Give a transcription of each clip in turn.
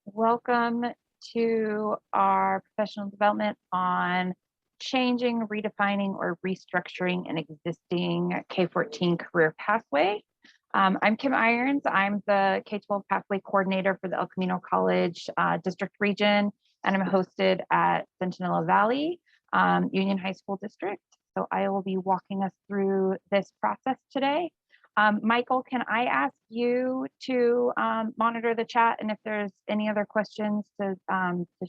Welcome to our professional development on changing, redefining, or restructuring an existing K-14 career pathway. I'm Kim Irons. I'm the K-12 pathway coordinator for the El Camino College district region, and I'm hosted at Centinela Valley Union High School District. So I will be walking us through this process today. Michael, can I ask you to monitor the chat, and if there's any other questions to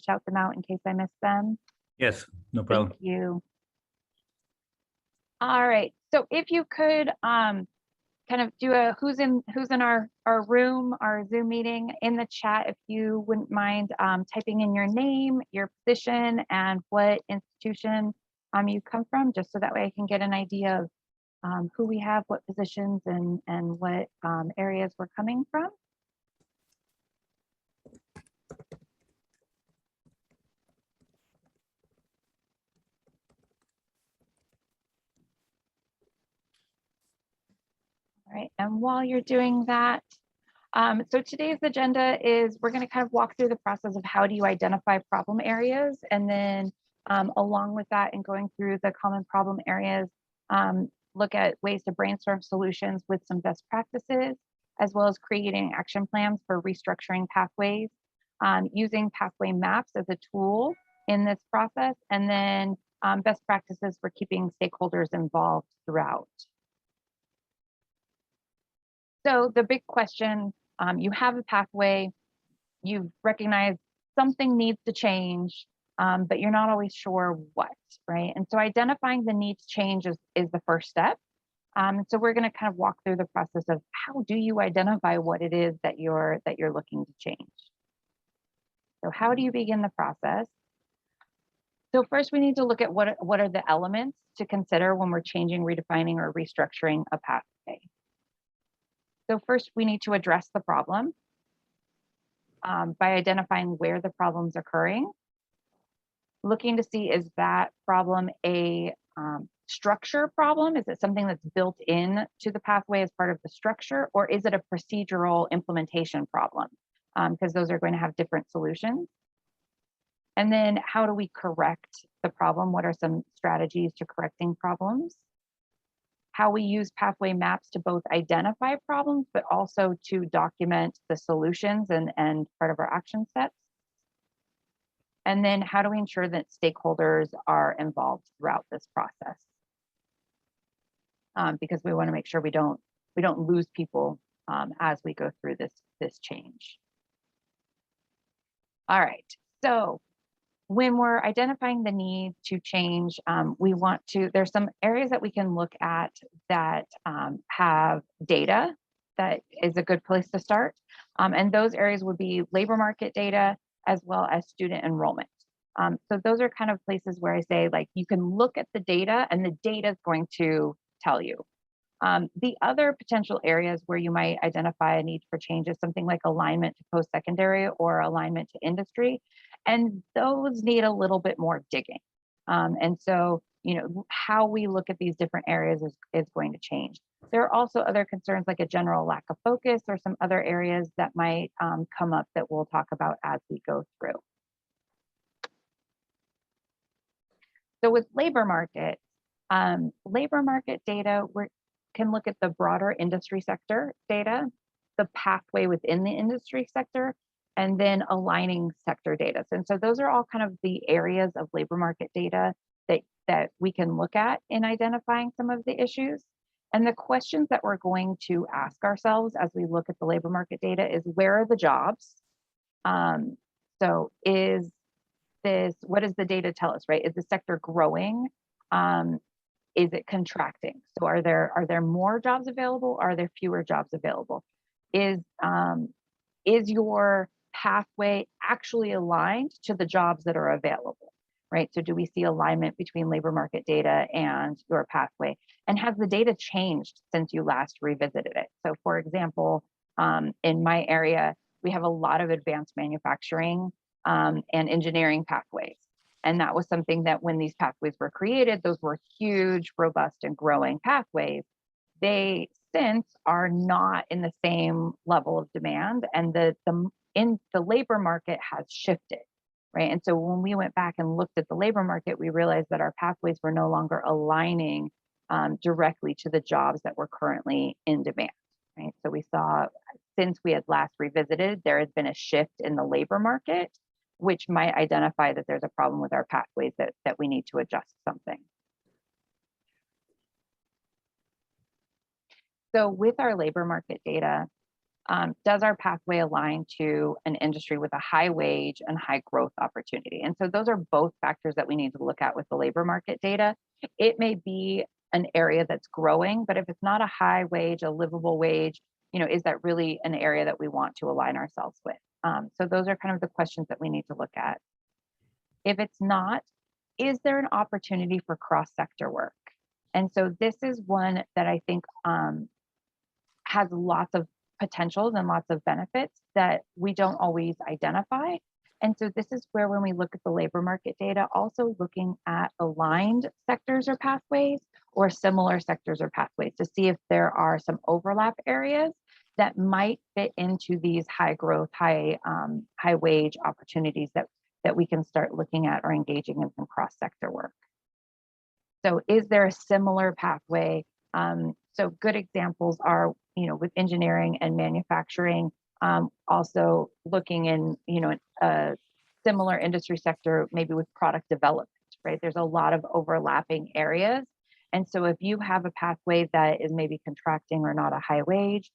shout them out in case I missed them? Yes, no problem. Thank you. All right, so if you could kind of do a who's in our room, our Zoom meeting in the chat, if you wouldn't mind typing in your name, your position, and what institution you come from, just so that way I can get an idea of who we have, what positions, and what areas we're coming from. All right, and while you're doing that, so today's agenda is we're going to kind of walk through the process of how do you identify problem areas, and then along with that and going through the common problem areas, look at ways to brainstorm solutions with some best practices, as well as creating action plans for restructuring pathways, using pathway maps as a tool in this process, and then best practices for keeping stakeholders involved throughout. So the big question, you have a pathway, you've recognized something needs to change, but you're not always sure what, right? And so identifying the need to change is the first step. So we're going to kind of walk through the process of how do you identify what it is that you're looking to change. So how do you begin the process? So first we need to look at what are the elements to consider when we're changing, redefining, or restructuring a pathway. So first we need to address the problem by identifying where the problem's occurring, looking to see, is that problem a structure problem? Is it something that's built in to the pathway as part of the structure, or is it a procedural implementation problem? Because those are going to have different solutions. And then how do we correct the problem? What are some strategies to correcting problems? How we use pathway maps to both identify problems, but also to document the solutions and part of our action steps. And then how do we ensure that stakeholders are involved throughout this process? Because we want to make sure we don't lose people as we go through this change. All right, so when we're identifying the need to change, there's some areas that we can look at that have data that is a good place to start. And those areas would be labor market data as well as student enrollment. So those are kind of places where I say, like, you can look at the data and the data is going to tell you. The other potential areas where you might identify a need for change is something like alignment to post-secondary or alignment to industry. And those need a little bit more digging. And so, how we look at these different areas is going to change. There are also other concerns like a general lack of focus or some other areas that might come up that we'll talk about as we go through. So with labor market data, we can look at the broader industry sector data, the pathway within the industry sector, and then aligning sector data. And so those are all kind of the areas of labor market data that we can look at in identifying some of the issues. And the questions that we're going to ask ourselves as we look at the labor market data is, where are the jobs? So what does the data tell us, right? Is the sector growing? Is it contracting? So are there more jobs available? Are there fewer jobs available? Is your pathway actually aligned to the jobs that are available, right? So do we see alignment between labor market data and your pathway? And has the data changed since you last revisited it? So for example, in my area, we have a lot of advanced manufacturing and engineering pathways. And that was something that when these pathways were created, those were huge, robust, and growing pathways. They since are not in the same level of demand, and the in the labor market has shifted, right? And so when we went back and looked at the labor market, we realized that our pathways were no longer aligning directly to the jobs that were currently in demand, right? So we saw since we had last revisited, there has been a shift in the labor market, which might identify that there's a problem with our pathways that we need to adjust something. So with our labor market data, does our pathway align to an industry with a high wage and high growth opportunity? And so those are both factors that we need to look at with the labor market data. It may be an area that's growing, but if it's not a high wage, a livable wage, is that really an area that we want to align ourselves with? So those are kind of the questions that we need to look at. If it's not, is there an opportunity for cross-sector work? And so this is one that I think has lots of potentials and lots of benefits that we don't always identify. And so this is where, when we look at the labor market data, also looking at aligned sectors or pathways or similar sectors or pathways to see if there are some overlap areas that might fit into these high growth, high wage opportunities that we can start looking at or engaging in some cross sector work. So is there a similar pathway? So good examples are, with engineering and manufacturing, also looking in, a similar industry sector, maybe with product development, right? There's a lot of overlapping areas. And so if you have a pathway that is maybe contracting or not a high wage,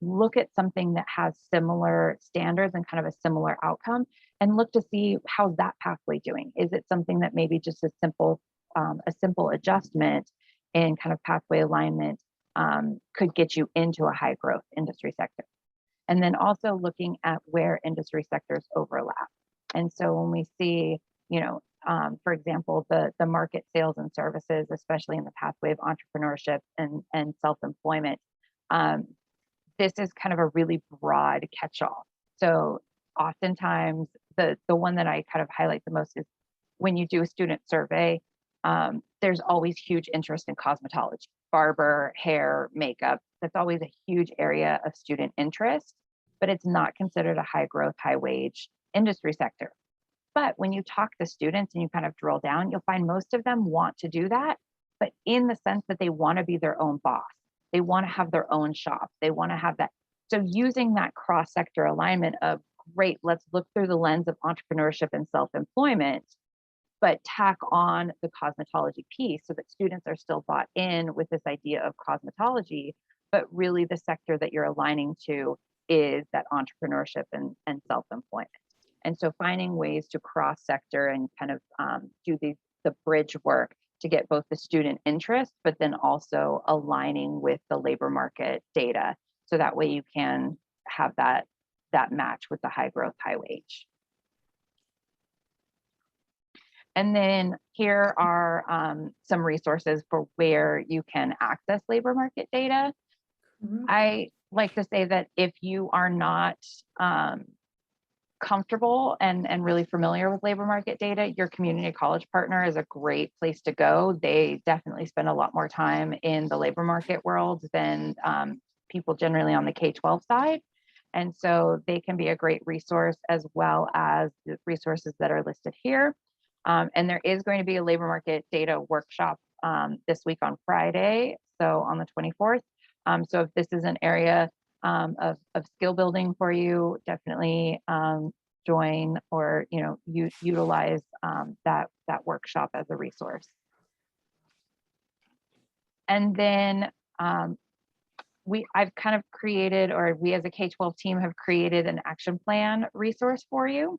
look at something that has similar standards and kind of a similar outcome, and look to see how's that pathway doing. Is it something that maybe just a simple adjustment in kind of pathway alignment could get you into a high growth industry sector? And then also looking at where industry sectors overlap. And so when we see, for example, the market sales and services, especially in the pathway of entrepreneurship and self-employment, this is kind of a really broad catch-all. So oftentimes the one that I kind of highlight the most is when you do a student survey, there's always huge interest in cosmetology, barber, hair, makeup. That's always a huge area of student interest, but it's not considered a high growth, high wage industry sector. But when you talk to students and you kind of drill down, you'll find most of them want to do that, but in the sense that they want to be their own boss. They want to have their own shop. They want to have that. So using that cross-sector alignment of, great, let's look through the lens of entrepreneurship and self-employment, but tack on the cosmetology piece so that students are still bought in with this idea of cosmetology, but really the sector that you're aligning to is that entrepreneurship and self-employment. And so finding ways to cross-sector and kind of do the bridge work to get both the student interest, but then also aligning with the labor market data. So that way you can have that match with the high growth, high wage. And then here are some resources for where you can access labor market data. Mm-hmm. I like to say that if you are not comfortable and really familiar with labor market data, your community college partner is a great place to go. They definitely spend a lot more time in the labor market world than people generally on the K-12 side. And so they can be a great resource, as well as the resources that are listed here. And there is going to be a labor market data workshop this week on Friday, so on the 24th. So if this is an area of skill building for you, definitely join or utilize that workshop as a resource. And then I've kind of created, or we as a K-12 team have created, an action plan resource for you.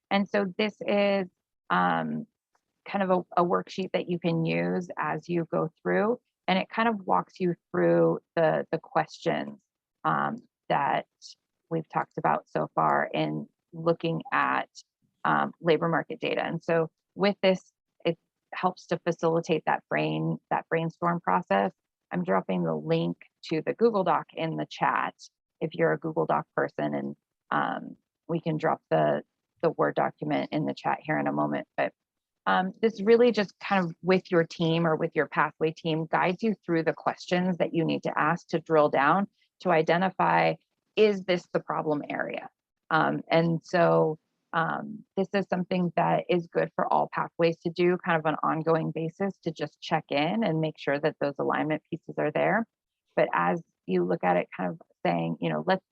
And so this is kind of a worksheet that you can use as you go through, and it kind of walks you through the questions that we've talked about so far in looking at labor market data. And so with this, it helps to facilitate that brainstorm process. I'm dropping the link to the Google Doc in the chat if you're a Google Doc person, and we can drop the Word document in the chat here in a moment. But this really just kind of, with your team or with your pathway team, guides you through the questions that you need to ask to drill down to identify, is this the problem area? And so this is something that is good for all pathways to do kind of an ongoing basis to just check in and make sure that those alignment pieces are there. But as you look at it, kind of saying,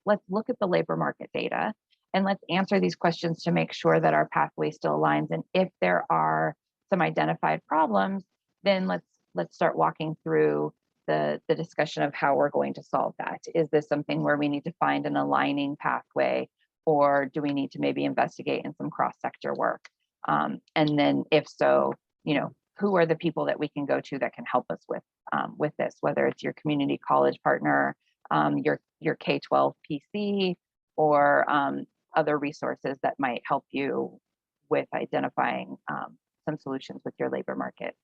let's look at the labor market data and let's answer these questions to make sure that our pathway still aligns. And if there are some identified problems, then let's start walking through the discussion of how we're going to solve that. Is this something where we need to find an aligning pathway, or do we need to maybe investigate in some cross-sector work? And then if so, who are the people that we can go to that can help us with this, whether it's your community college partner, your K-12 PC, or other resources that might help you with identifying some solutions with your labor market.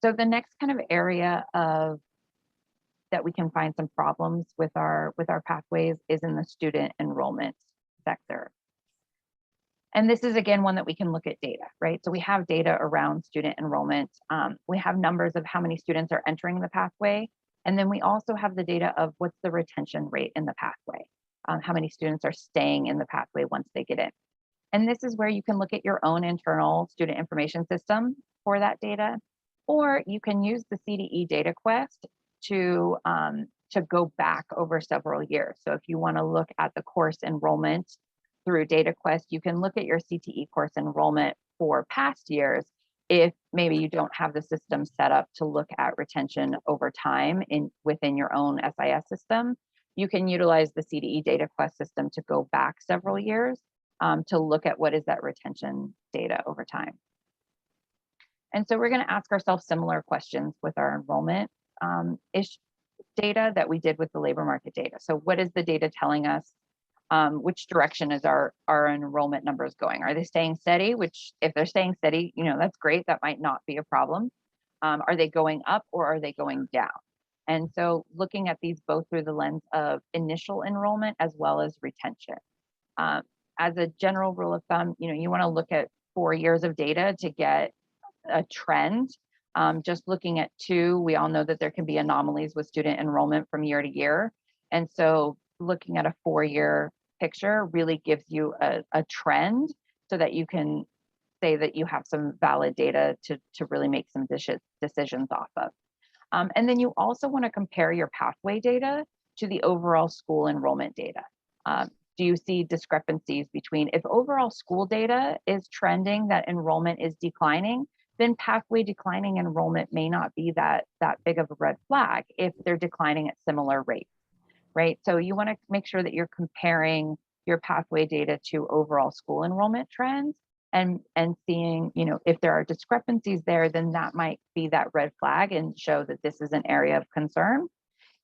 So the next kind of area that we can find some problems with our pathways is in the student enrollment sector. And this is, again, one that we can look at data, right? So we have data around student enrollment. We have numbers of how many students are entering the pathway. And then we also have the data of what's the retention rate in the pathway, how many students are staying in the pathway once they get in. And this is where you can look at your own internal student information system for that data, or you can use the CDE data quest to go back over several years. So if you want to look at the course enrollment through DataQuest, you can look at your CTE course enrollment for past years. If maybe you don't have the system set up to look at retention over time within your own SIS system, you can utilize the CDE DataQuest system to go back several years to look at what is that retention data over time. And so we're going to ask ourselves similar questions with our enrollment data that we did with the labor market data. So what is the data telling us? Which direction is our enrollment numbers going? Are they staying steady? Which, if they're staying steady, that's great. That might not be a problem. Are they going up, or are they going down? And so looking at these both through the lens of initial enrollment as well as retention. As a general rule of thumb, you want to look at 4 years of data to get a trend. Just looking at 2, we all know that there can be anomalies with student enrollment from year to year. And so looking at a 4-year picture really gives you a trend so that you can say that you have some valid data to really make some decisions off of. And then you also want to compare your pathway data to the overall school enrollment data. Do you see discrepancies between, if overall school data is trending that enrollment is declining, then pathway declining enrollment may not be that big of a red flag if they're declining at similar rates, right? So you want to make sure that you're comparing your pathway data to overall school enrollment trends and seeing, if there are discrepancies there, then that might be that red flag and show that this is an area of concern.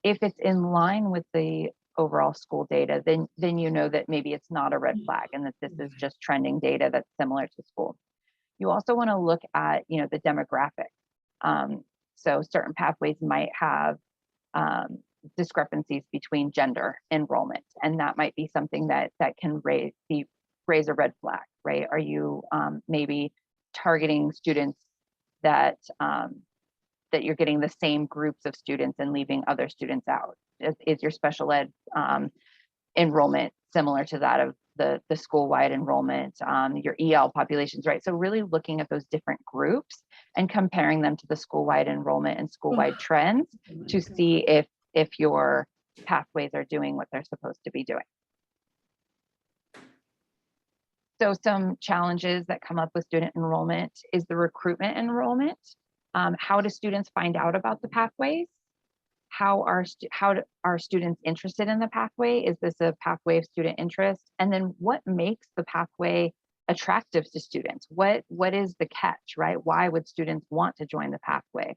If it's in line with the overall school data, then you know that maybe it's not a red flag and that this is just trending data that's similar to school. You also want to look at, the demographic. So certain pathways might have discrepancies between gender enrollment, and that might be something that can raise a red flag, right? Are you maybe targeting students that you're getting the same groups of students and leaving other students out? Is your special ed enrollment similar to that of the school-wide enrollment, your EL populations, right? So really looking at those different groups and comparing them to the school-wide enrollment and school-wide trends to see if your pathways are doing what they're supposed to be doing. So some challenges that come up with student enrollment is the recruitment enrollment. How do students find out about the pathways? How are students interested in the pathway? Is this a pathway of student interest? And then what makes the pathway attractive to students? What is the catch, right? Why would students want to join the pathway?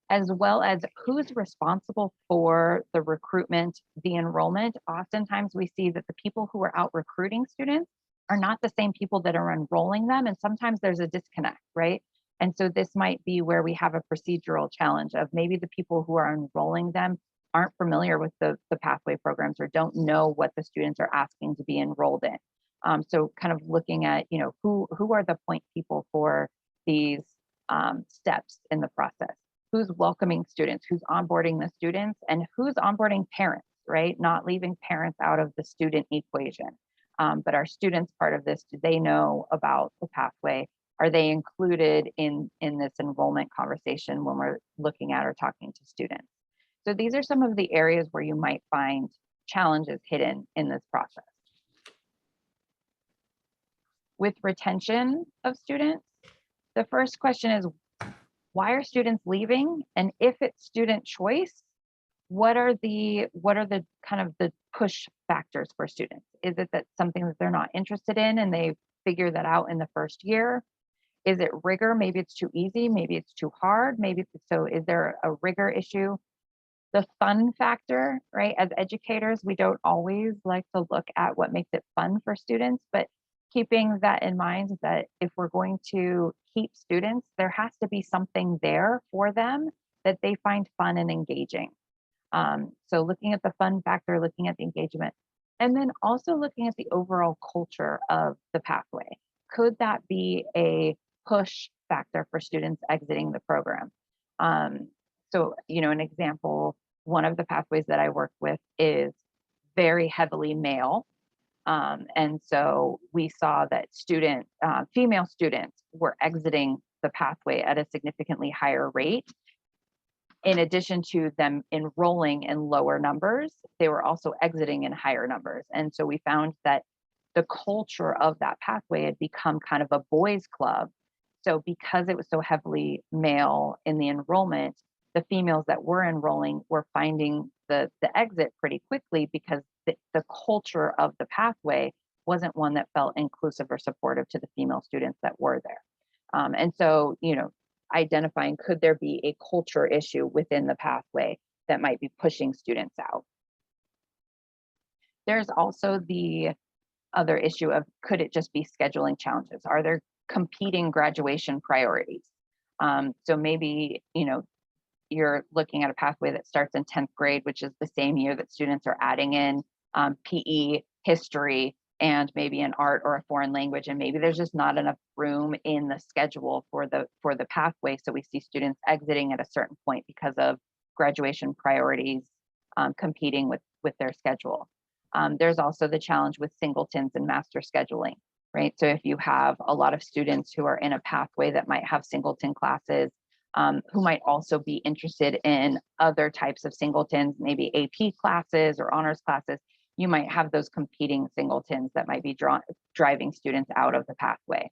As well as who's responsible for the recruitment, the enrollment. Oftentimes we see that the people who are out recruiting students are not the same people that are enrolling them. And sometimes there's a disconnect, right? And so this might be where we have a procedural challenge of maybe the people who are enrolling them aren't familiar with the pathway programs or don't know what the students are asking to be enrolled in. So kind of looking at, who are the point people for these steps in the process? Who's welcoming students, who's onboarding the students, and who's onboarding parents, right? Not leaving parents out of the student equation. But are students part of this? Do they know about the pathway? Are they included in this enrollment conversation when we're looking at or talking to students? So these are some of the areas where you might find challenges hidden in this process. With retention of students, the first question is, why are students leaving? And if it's student choice, what are the kind of the push factors for students? Is it that something that they're not interested in and they figure that out in the first year? Is it rigor? Maybe it's too easy, maybe it's too hard, maybe so is there a rigor issue? The fun factor, right? As educators, we don't always like to look at what makes it fun for students, but keeping that in mind that if we're going to keep students, there has to be something there for them that they find fun and engaging. So looking at the fun factor, looking at the engagement, and then also looking at the overall culture of the pathway. Could that be a push factor for students exiting the program? So, an example, one of the pathways that I work with is very heavily male. And so we saw that female students were exiting the pathway at a significantly higher rate. In addition to them enrolling in lower numbers, they were also exiting in higher numbers. And so we found that the culture of that pathway had become kind of a boys' club. So because it was so heavily male in the enrollment, the females that were enrolling were finding the exit pretty quickly because the culture of the pathway wasn't one that felt inclusive or supportive to the female students that were there. And so, identifying, could there be a culture issue within the pathway that might be pushing students out? There's also the other issue of, could it just be scheduling challenges? Are there competing graduation priorities? So maybe, you're looking at a pathway that starts in 10th grade, which is the same year that students are adding in PE, history, and maybe an art or a foreign language, and maybe there's just not enough room in the schedule for the pathway. So we see students exiting at a certain point because of graduation priorities competing with their schedule. There's also the challenge with singletons and master scheduling, right? So if you have a lot of students who are in a pathway that might have singleton classes, who might also be interested in other types of singletons, maybe AP classes or honors classes, you might have those competing singletons that might be driving students out of the pathway.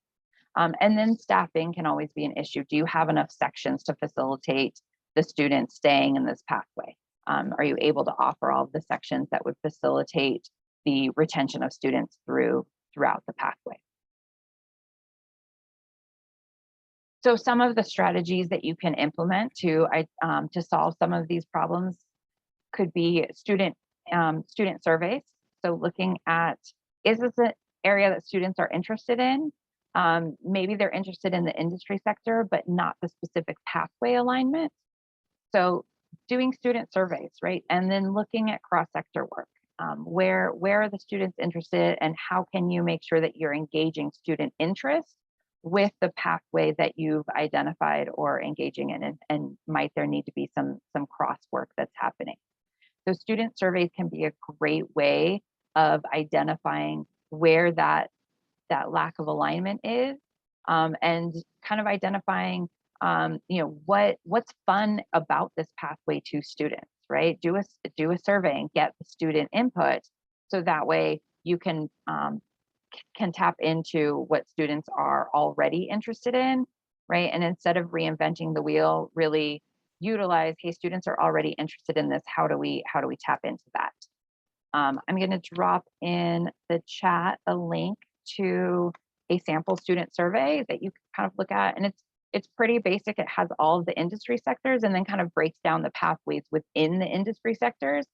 And then staffing can always be an issue. Do you have enough sections to facilitate the students staying in this pathway? Are you able to offer all of the sections that would facilitate the retention of students throughout the pathway? So some of the strategies that you can implement to solve some of these problems could be student surveys. So looking at, is this an area that students are interested in? Maybe they're interested in the industry sector, but not the specific pathway alignment. So doing student surveys, right? And then looking at cross-sector work. Where are the students interested, and how can you make sure that you're engaging student interest with the pathway that you've identified or engaging in, and might there need to be some cross work that's happening? So student surveys can be a great way of identifying where that lack of alignment is, and kind of identifying what's fun about this pathway to students, right? Do a survey and get the student input, so that way you can tap into what students are already interested in, right? And instead of reinventing the wheel, really utilize, hey, students are already interested in this. How do we tap into that? I'm going to drop in the chat a link to a sample student survey that you can kind of look at, and it's pretty basic. It has all of the industry sectors and then kind of breaks down the pathways within the industry sectors.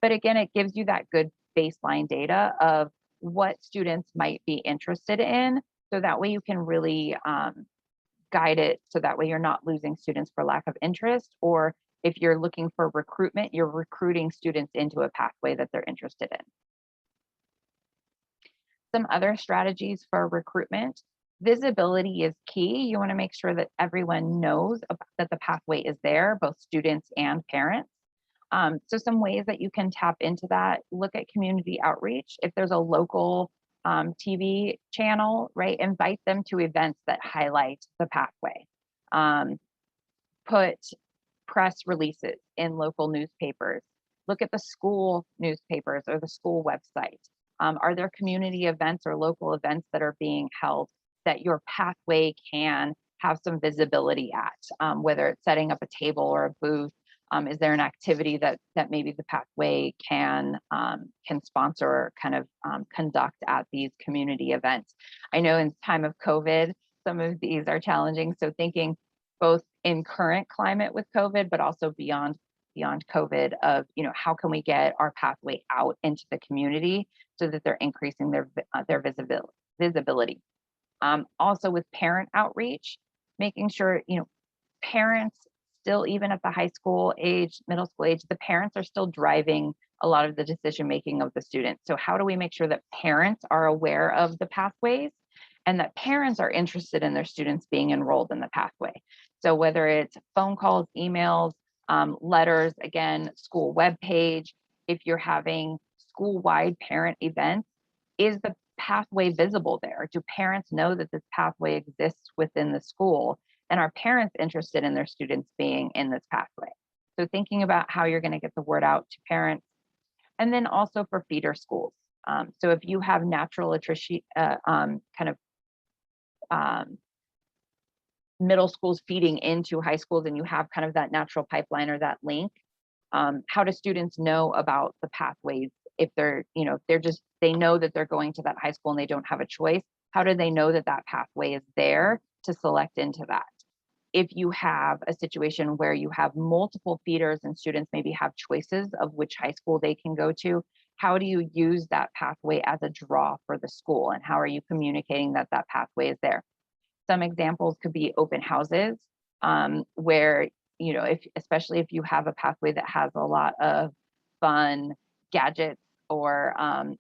But again, it gives you that good baseline data of what students might be interested in, so that way you can really guide it, so that way you're not losing students for lack of interest, or if you're looking for recruitment, you're recruiting students into a pathway that they're interested in. Some other strategies for recruitment: visibility is key. You want to make sure that everyone knows that the pathway is there, both students and parents. So some ways that you can tap into that, look at community outreach. If there's a local TV channel, right, invite them to events that highlight the pathway. Um, put press releases in local newspapers. Look at the school newspapers or the school website. Are there community events or local events that are being held that your pathway can have some visibility at, whether it's setting up a table or a booth? Is there an activity that maybe the pathway can sponsor or kind of conduct at these community events? I know in time of COVID, some of these are challenging. So thinking both in current climate with COVID, but also beyond COVID of, how can we get our pathway out into the community so that they're increasing their visibility. Also with parent outreach, making sure, parents still, even at the high school age, middle school age, the parents are still driving a lot of the decision making of the students. So how do we make sure that parents are aware of the pathways and that parents are interested in their students being enrolled in the pathway? So whether it's phone calls, emails, letters, again, school webpage, if you're having school-wide parent events, is the pathway visible there? Do parents know that this pathway exists within the school? And are parents interested in their students being in this pathway? So thinking about how you're going to get the word out to parents. And then also for feeder schools. So if you have natural attrition, kind of middle schools feeding into high schools and you have kind of that natural pipeline or that link, how do students know about the pathways? If they're, they know that they're going to that high school and they don't have a choice, how do they know that that pathway is there to select into that? If you have a situation where you have multiple feeders and students maybe have choices of which high school they can go to, how do you use that pathway as a draw for the school? And how are you communicating that that pathway is there? Some examples could be open houses, where, especially if you have a pathway that has a lot of fun gadgets or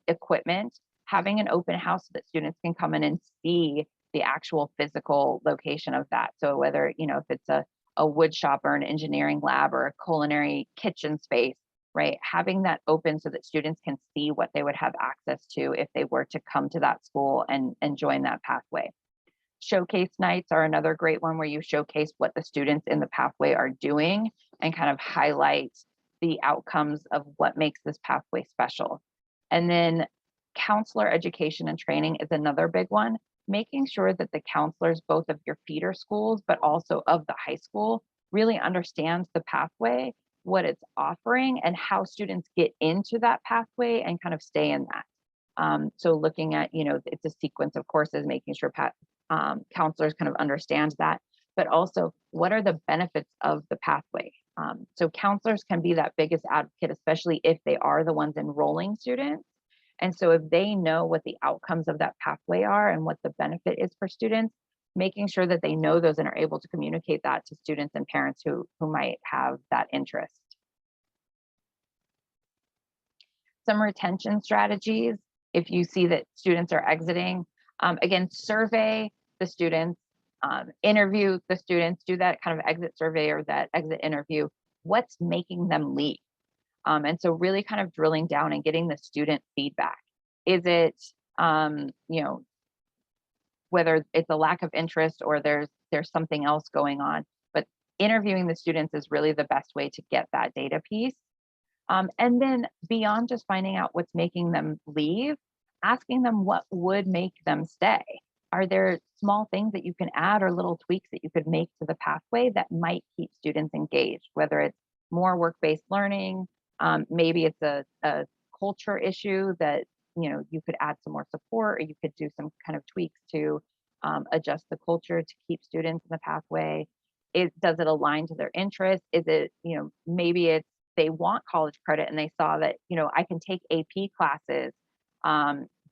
equipment, having an open house so that students can come in and see the actual physical location of that. So whether, if it's a wood shop or an engineering lab or a culinary kitchen space, right? Having that open so that students can see what they would have access to if they were to come to that school and join that pathway. Showcase nights are another great one where you showcase what the students in the pathway are doing and kind of highlight the outcomes of what makes this pathway special. And then counselor education and training is another big one, making sure that the counselors, both of your feeder schools, but also of the high school, really understands the pathway, what it's offering, and how students get into that pathway and kind of stay in that. So looking at, it's a sequence of courses, making sure counselors kind of understand that, but also what are the benefits of the pathway? So counselors can be that biggest advocate, especially if they are the ones enrolling students. And so if they know what the outcomes of that pathway are and what the benefit is for students, making sure that they know those and are able to communicate that to students and parents who might have that interest. Some retention strategies, if you see that students are exiting, again, survey the students, interview the students, do that kind of exit survey or that exit interview. What's making them leave? And so really kind of drilling down and getting the student feedback. Is it, whether it's a lack of interest or there's something else going on, but interviewing the students is really the best way to get that data piece. And then beyond just finding out what's making them leave, asking them what would make them stay. Are there small things that you can add or little tweaks that you could make to the pathway that might keep students engaged, whether it's more work-based learning, maybe it's a culture issue that, you could add some more support, or you could do some kind of tweaks to adjust the culture to keep students in the pathway. Does it align to their interests? Is it, maybe it's they want college credit and they saw that, I can take AP classes,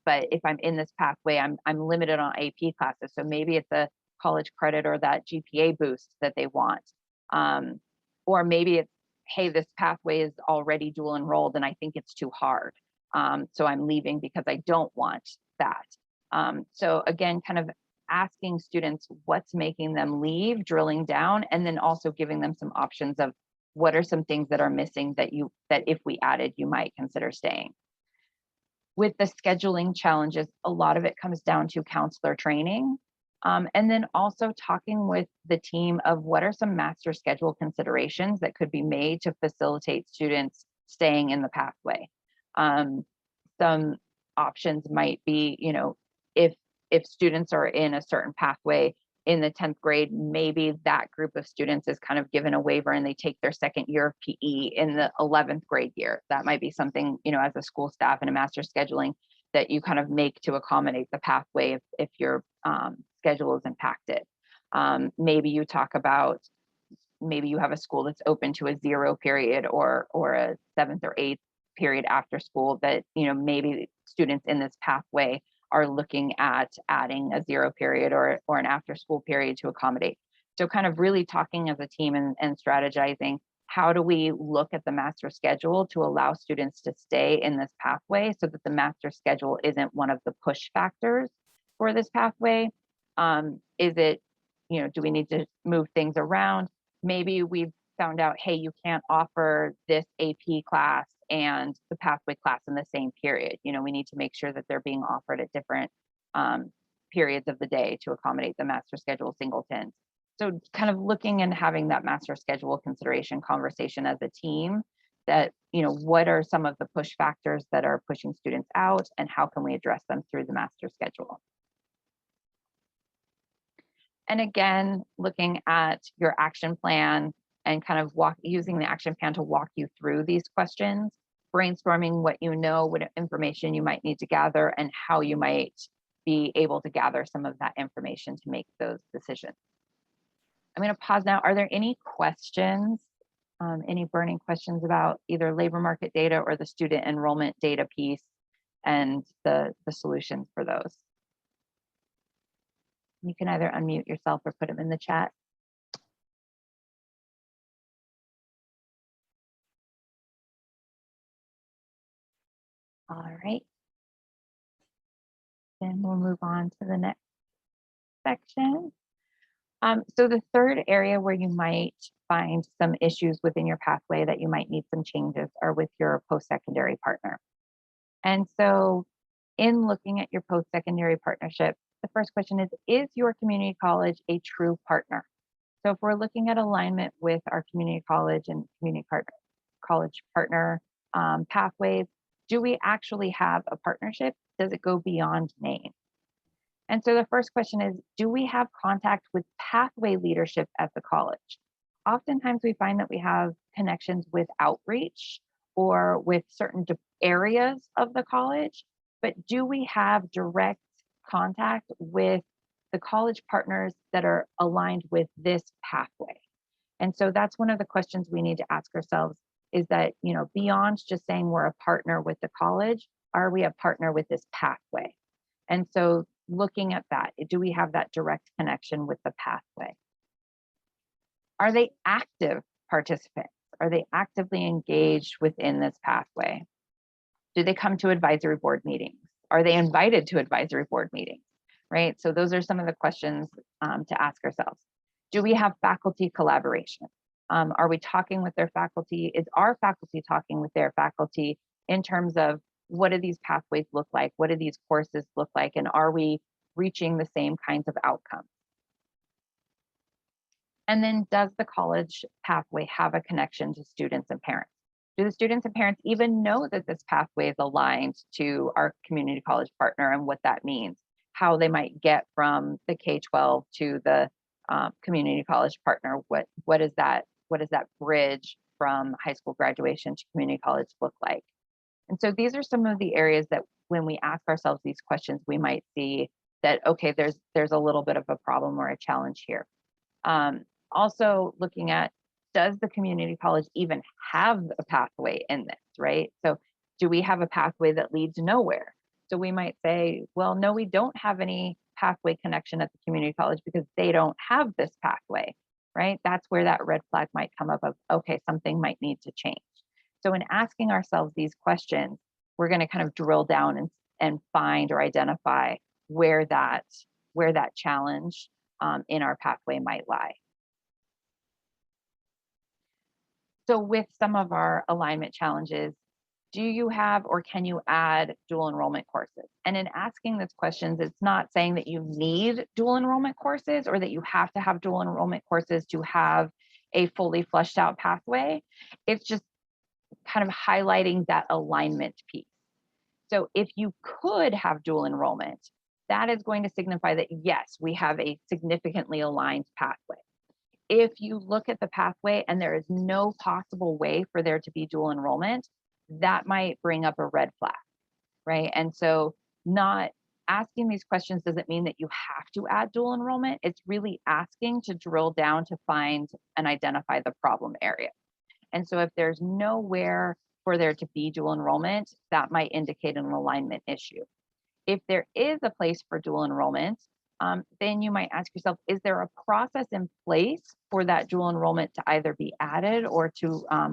but if I'm in this pathway, I'm limited on AP classes. So maybe it's a college credit or that GPA boost that they want. Or maybe it's, hey, this pathway is already dual enrolled and I think it's too hard. So I'm leaving because I don't want that. So again, kind of asking students what's making them leave, drilling down, and then also giving them some options of what are some things that are missing that if we added, you might consider staying. With the scheduling challenges, a lot of it comes down to counselor training. And then also talking with the team of what are some master schedule considerations that could be made to facilitate students staying in the pathway. Some options might be, if students are in a certain pathway in the 10th grade, maybe that group of students is kind of given a waiver and they take their second year of PE in the 11th grade year. That might be something, as a school staff and a master scheduling that you kind of make to accommodate the pathway if your schedule is impacted. Maybe you talk about, maybe you have a school that's open to a 0 period or a 7th or 8th period after school that, maybe students in this pathway are looking at adding a 0 period or an after school period to accommodate. So kind of really talking as a team and strategizing, how do we look at the master schedule to allow students to stay in this pathway so that the master schedule isn't one of the push factors for this pathway? Is it, do we need to move things around? Maybe we've found out, hey, you can't offer this AP class and the pathway class in the same period. We need to make sure that they're being offered at different periods of the day to accommodate the master schedule singletons. So kind of looking and having that master schedule consideration conversation as a team that, what are some of the push factors that are pushing students out and how can we address them through the master schedule? And again, looking at your action plan and kind of using the action plan to walk you through these questions, brainstorming what what information you might need to gather and how you might be able to gather some of that information to make those decisions. I'm going to pause now. Are there any questions, any burning questions about either labor market data or the student enrollment data piece and the solutions for those? You can either unmute yourself or put them in the chat. All right. Then we'll move on to the next section. So the third area where you might find some issues within your pathway that you might need some changes are with your post-secondary partner. And so in looking at your post-secondary partnership, the first question is your community college a true partner? So if we're looking at alignment with our community college and community college partner pathways, do we actually have a partnership? Does it go beyond name? And so the first question is, do we have contact with pathway leadership at the college? Oftentimes we find that we have connections with outreach or with certain areas of the college, but do we have direct contact with the college partners that are aligned with this pathway? And so that's one of the questions we need to ask ourselves is that, beyond just saying we're a partner with the college, are we a partner with this pathway? And so looking at that, do we have that direct connection with the pathway? Are they active participants? Are they actively engaged within this pathway? Do they come to advisory board meetings? Are they invited to advisory board meetings? Right? So those are some of the questions to ask ourselves. Do we have faculty collaboration? Are we talking with their faculty? Is our faculty talking with their faculty in terms of what do these pathways look like? What do these courses look like? And are we reaching the same kinds of outcomes? And then does the college pathway have a connection to students and parents? Do the students and parents even know that this pathway is aligned to our community college partner and what that means? How they might get from the K-12 to the community college partner? What is that bridge from high school graduation to community college look like? And so these are some of the areas that when we ask ourselves these questions, we might see that, okay, there's a little bit of a problem or a challenge here. Also looking at, does the community college even have a pathway in this, right? So do we have a pathway that leads nowhere? So we might say, well, no, we don't have any pathway connection at the community college because they don't have this pathway, right? That's where that red flag might come up of, okay, something might need to change. So in asking ourselves these questions, we're going to kind of drill down and find or identify where that challenge in our pathway might lie. So with some of our alignment challenges, do you have or can you add dual enrollment courses? And in asking these questions, it's not saying that you need dual enrollment courses or that you have to have dual enrollment courses to have a fully fleshed out pathway. It's just kind of highlighting that alignment piece. So if you could have dual enrollment, that is going to signify that yes, we have a significantly aligned pathway. If you look at the pathway and there is no possible way for there to be dual enrollment, that might bring up a red flag, right? And so not asking these questions doesn't mean that you have to add dual enrollment. It's really asking to drill down to find and identify the problem area. And so if there's nowhere for there to be dual enrollment, that might indicate an alignment issue. If there is a place for dual enrollment, then you might ask yourself, is there a process in place for that dual enrollment to either be added or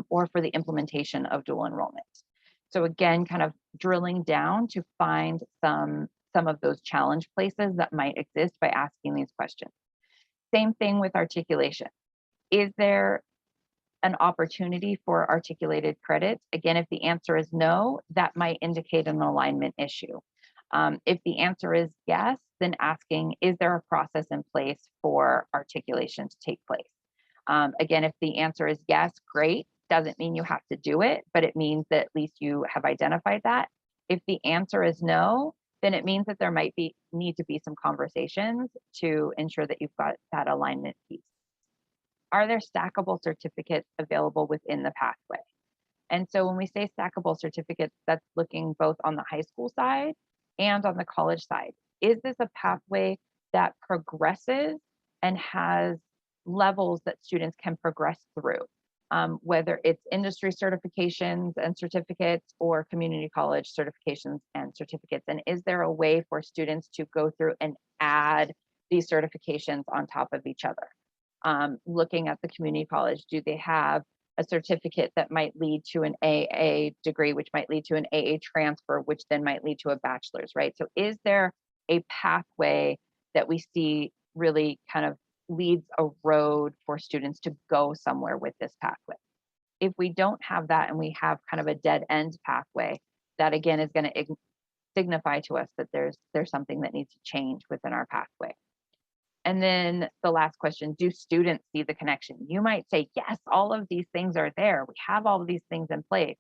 or for the implementation of dual enrollment? So again, kind of drilling down to find some of those challenge places that might exist by asking these questions. Same thing with articulation. Is there an opportunity for articulated credits? Again, if the answer is no, that might indicate an alignment issue. If the answer is yes, then asking, is there a process in place for articulation to take place? Again, if the answer is yes, great. Doesn't mean you have to do it, but it means that at least you have identified that. If the answer is no, then it means that there might need to be some conversations to ensure that you've got that alignment piece. Are there stackable certificates available within the pathway? And so when we say stackable certificates, that's looking both on the high school side and on the college side. Is this a pathway that progresses and has levels that students can progress through? Whether it's industry certifications and certificates or community college certifications and certificates. And is there a way for students to go through and add these certifications on top of each other? Looking at the community college, do they have a certificate that might lead to an AA degree, which might lead to an AA transfer, which then might lead to a bachelor's, right? So is there a pathway that we see really kind of leads a road for students to go somewhere with this pathway? If we don't have that and we have kind of a dead end pathway, that again is going to signify to us that there's something that needs to change within our pathway. And then the last question, do students see the connection? You might say, yes, all of these things are there. We have all of these things in place.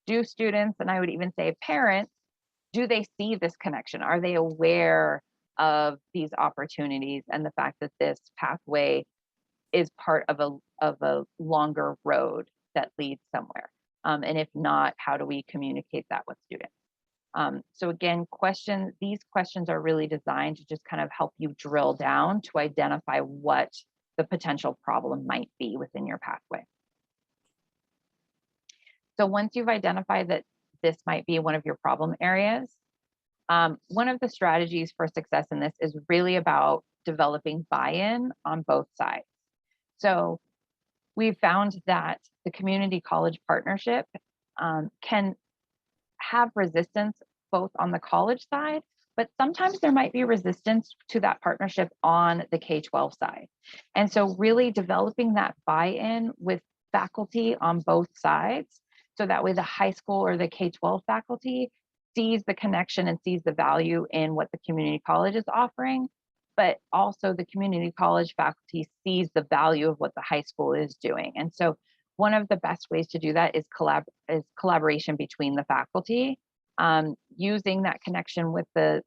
Do students, and I would even say parents, do they see this connection? Are they aware of these opportunities and the fact that this pathway is part of a longer road that leads somewhere? And if not, how do we communicate that with students? So again, these questions are really designed to just kind of help you drill down to identify what the potential problem might be within your pathway. So once you've identified that this might be one of your problem areas, one of the strategies for success in this is really about developing buy-in on both sides. So we've found that the community college partnership can have resistance both on the college side, but sometimes there might be resistance to that partnership on the K-12 side. And so really developing that buy-in with faculty on both sides, so that way the high school or the K-12 faculty sees the connection and sees the value in what the community college is offering, but also the community college faculty sees the value of what the high school is doing. And so one of the best ways to do that is collaboration between the faculty, using that connection with the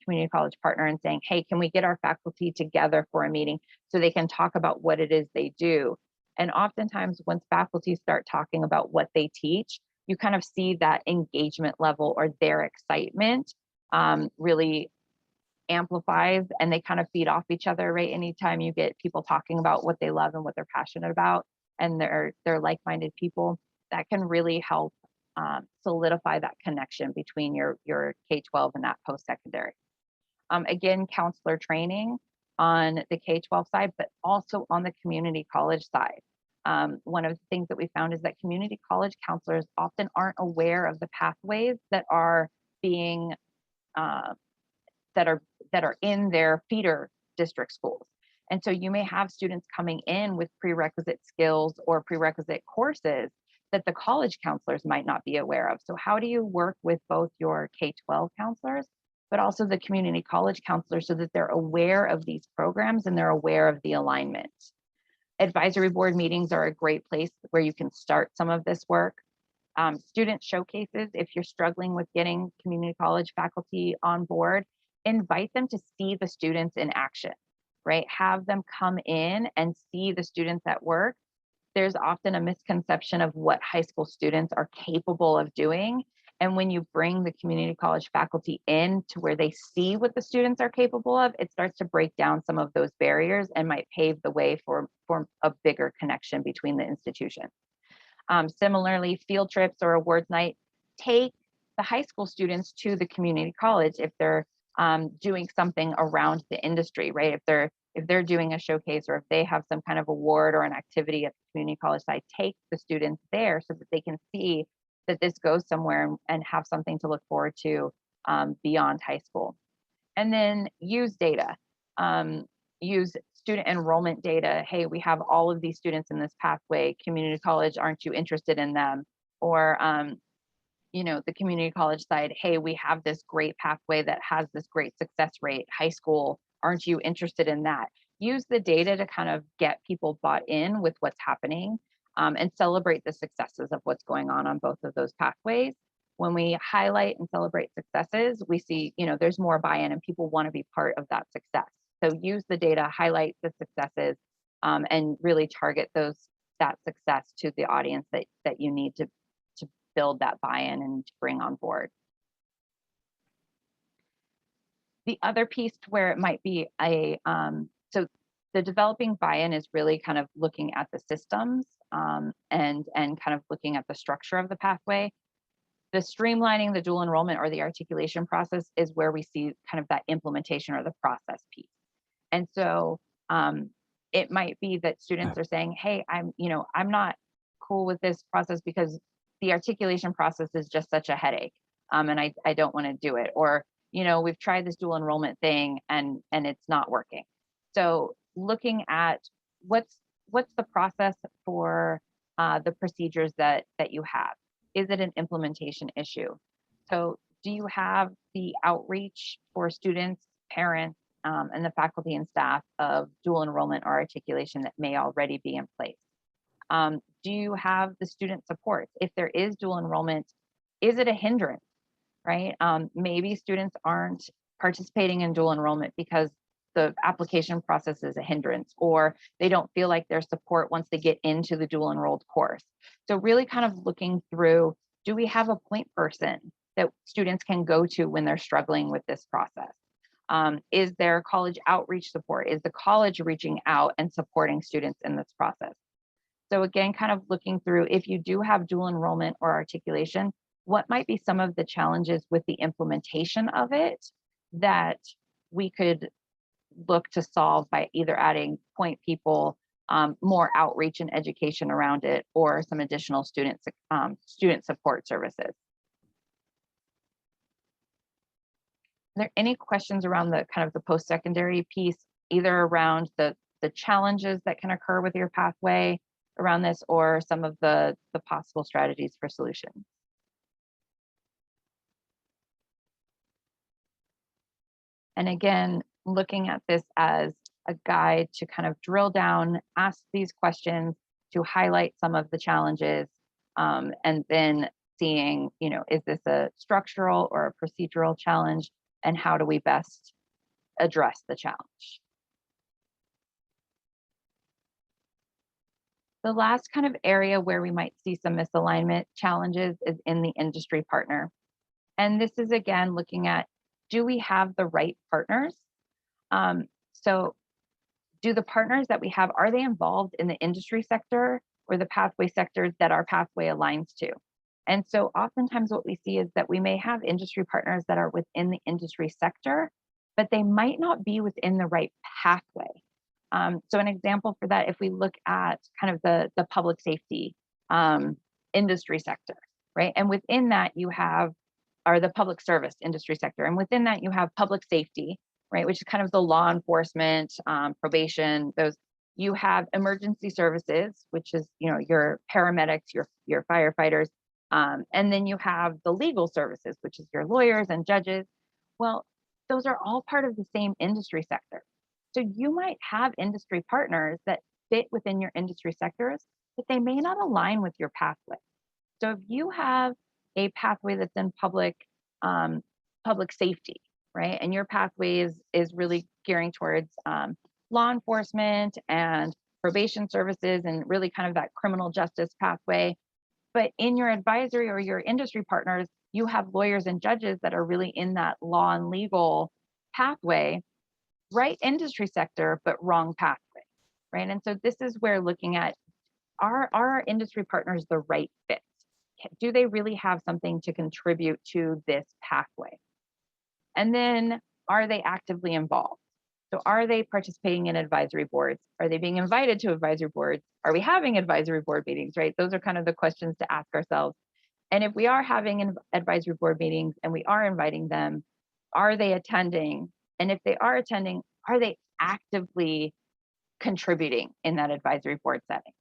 community college partner and saying, hey, can we get our faculty together for a meeting so they can talk about what it is they do? And oftentimes once faculty start talking about what they teach, you kind of see that engagement level or their excitement really amplifies, and they kind of feed off each other, right? Anytime you get people talking about what they love and what they're passionate about, and they're like-minded people, that can really help solidify that connection between your K-12 and that post-secondary. Again, counselor training on the K-12 side, but also on the community college side. One of the things that we found is that community college counselors often aren't aware of the pathways that are being that are in their feeder district schools. And so you may have students coming in with prerequisite skills or prerequisite courses that the college counselors might not be aware of. So how do you work with both your K-12 counselors, but also the community college counselors so that they're aware of these programs and they're aware of the alignment? Advisory board meetings are a great place where you can start some of this work. Student showcases, if you're struggling with getting community college faculty on board, invite them to see the students in action, right? Have them come in and see the students at work. There's often a misconception of what high school students are capable of doing. And when you bring the community college faculty in to where they see what the students are capable of, it starts to break down some of those barriers and might pave the way for a bigger connection between the institutions. Similarly, field trips or awards night, take the high school students to the community college if they're doing something around the industry, right? If they're doing a showcase or if they have some kind of award or an activity at the community college side, take the students there so that they can see that this goes somewhere and have something to look forward to beyond high school. And then use data. Use student enrollment data. Hey, we have all of these students in this pathway. Community college, aren't you interested in them? Or, the community college side, hey, we have this great pathway that has this great success rate. High school, aren't you interested in that? Use the data to kind of get people bought in with what's happening and celebrate the successes of what's going on both of those pathways. When we highlight and celebrate successes, we see, there's more buy-in and people want to be part of that success. So use the data, highlight the successes, and really target that success to the audience that you need to build that buy-in and to bring on board. The other piece where it might be so the developing buy-in is really kind of looking at the systems and kind of looking at the structure of the pathway. The streamlining the dual enrollment or the articulation process is where we see kind of that implementation or the process piece. And so it might be that students are saying, hey, I'm not cool with this process because the articulation process is just such a headache. And I don't want to do it. Or, we've tried this dual enrollment thing and it's not working. So looking at what's the process for the procedures that you have. Is it an implementation issue? So do you have the outreach for students, parents, and the faculty and staff of dual enrollment or articulation that may already be in place? Do you have the student support? If there is dual enrollment, is it a hindrance, right? Maybe students aren't participating in dual enrollment because the application process is a hindrance, or they don't feel like there's support once they get into the dual enrolled course. So really kind of looking through, do we have a point person that students can go to when they're struggling with this process? Is there college outreach support? Is the college reaching out and supporting students in this process? So again, kind of looking through, if you do have dual enrollment or articulation, what might be some of the challenges with the implementation of it that we could look to solve by either adding point people, more outreach and education around it, or some additional student support services. Are there any questions around the kind of the post-secondary piece, either around the challenges that can occur with your pathway around this, or some of the possible strategies for solutions? And again, looking at this as a guide to kind of drill down, ask these questions, to highlight some of the challenges, and then seeing, is this a structural or a procedural challenge, and how do we best address the challenge? The last kind of area where we might see some misalignment challenges is in the industry partner. And this is again looking at, do we have the right partners? So do the partners that we have, are they involved in the industry sector or the pathway sectors that our pathway aligns to? And so oftentimes what we see is that we may have industry partners that are within the industry sector, but they might not be within the right pathway. So an example for that, if we look at kind of the public safety industry sector, right? And within that you have, or the public service industry sector, and within that you have public safety, right? Which is kind of the law enforcement, probation, those. You have emergency services, which is, your paramedics, your firefighters. And then you have the legal services, which is your lawyers and judges. Well, those are all part of the same industry sector. So you might have industry partners that fit within your industry sectors, but they may not align with your pathway. So if you have a pathway that's in public safety, right, and your pathway is really gearing towards law enforcement and probation services and really kind of that criminal justice pathway, but in your advisory or your industry partners, you have lawyers and judges that are really in that law and legal pathway, right industry sector, but wrong pathway, right? And so this is where looking at, are our industry partners the right fit? Do they really have something to contribute to this pathway? And then, are they actively involved? So are they participating in advisory boards? Are they being invited to advisory boards? Are we having advisory board meetings, right? Those are kind of the questions to ask ourselves. And if we are having advisory board meetings and we are inviting them, are they attending? And if they are attending, are they actively contributing in that advisory board setting?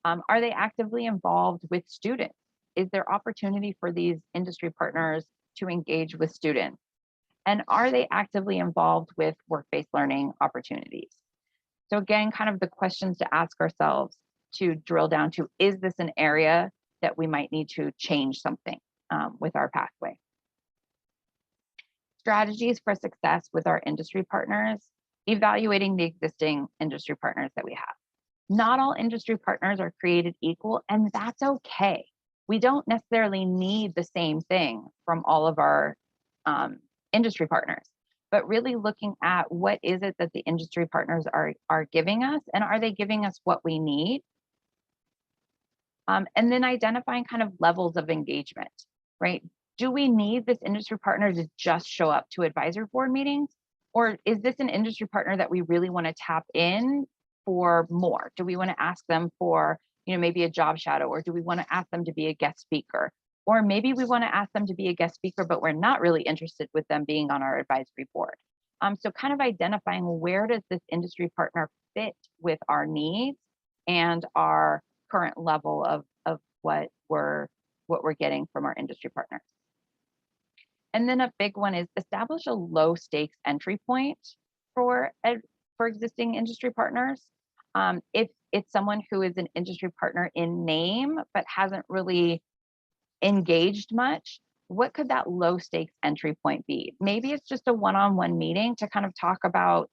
Are they actively involved with students? Is there opportunity for these industry partners to engage with students? And are they actively involved with work-based learning opportunities? So again, kind of the questions to ask ourselves to drill down to, is this an area that we might need to change something with our pathway? Strategies for success with our industry partners, evaluating the existing industry partners that we have. Not all industry partners are created equal, and that's okay. We don't necessarily need the same thing from all of our industry partners, but really looking at what is it that the industry partners are giving us, and are they giving us what we need? And then identifying kind of levels of engagement, right? Do we need this industry partner to just show up to advisory board meetings? Or is this an industry partner that we really want to tap in for more? Do we want to ask them for, maybe a job shadow, or do we want to ask them to be a guest speaker? Or maybe we want to ask them to be a guest speaker, but we're not really interested with them being on our advisory board. So kind of identifying, where does this industry partner fit with our needs and our current level of what we're getting from our industry partners. And then a big one is establish a low stakes entry point for existing industry partners. If it's someone who is an industry partner in name but hasn't really engaged much, what could that low stakes entry point be? Maybe it's just a one-on-one meeting to kind of talk about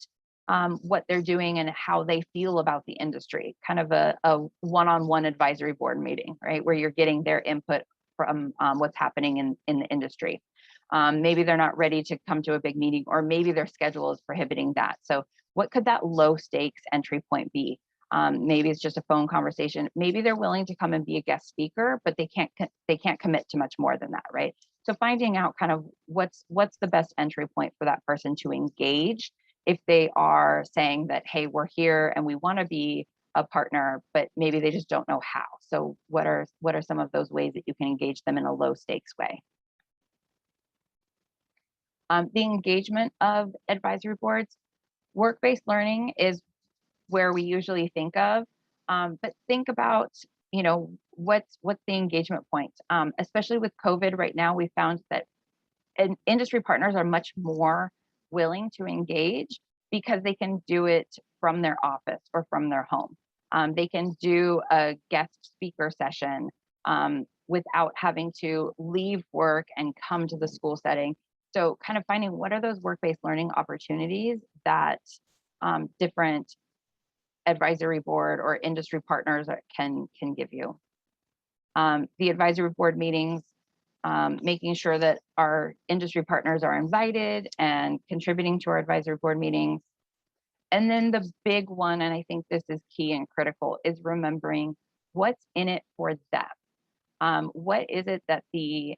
what they're doing and how they feel about the industry, kind of a one-on-one advisory board meeting, right? Where you're getting their input from what's happening in the industry. Maybe they're not ready to come to a big meeting, or maybe their schedule is prohibiting that. So what could that low stakes entry point be? Maybe it's just a phone conversation. Maybe they're willing to come and be a guest speaker, but they can't commit to much more than that, right? So finding out kind of what's the best entry point for that person to engage, if they are saying that, hey, we're here and we want to be a partner, but maybe they just don't know how. So what are some of those ways that you can engage them in a low stakes way? The engagement of advisory boards, work-based learning is where we usually think of, but think about, what's the engagement point, especially with COVID right now. We found that industry partners are much more willing to engage because they can do it from their office or from their home. They can do a guest speaker session without having to leave work and come to the school setting. So kind of finding, what are those work-based learning opportunities that different advisory board or industry partners can give you. The advisory board meetings, making sure that our industry partners are invited and contributing to our advisory board meetings. And then the big one, and I think this is key and critical, is remembering what's in it for them. What is it that the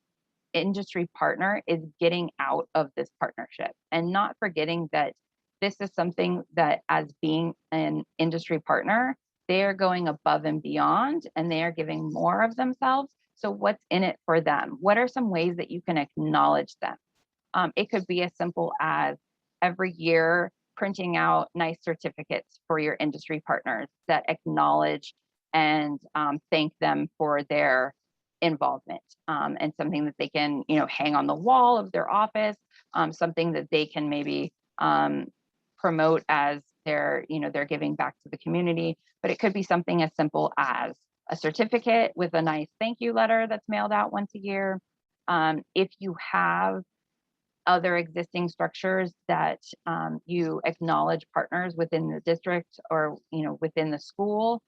industry partner is getting out of this partnership, and not forgetting that this is something that, as being an industry partner, they are going above and beyond, and they are giving more of themselves. So what's in it for them? What are some ways that you can acknowledge them? It could be as simple as, every year printing out nice certificates for your industry partners that acknowledge and thank them for their involvement, and something that they can, hang on the wall of their office, something that they can maybe promote as they're giving back to the community. But it could be something as simple as a certificate with a nice thank you letter that's mailed out once a year. If you have other existing structures that you acknowledge partners within the district or within the school,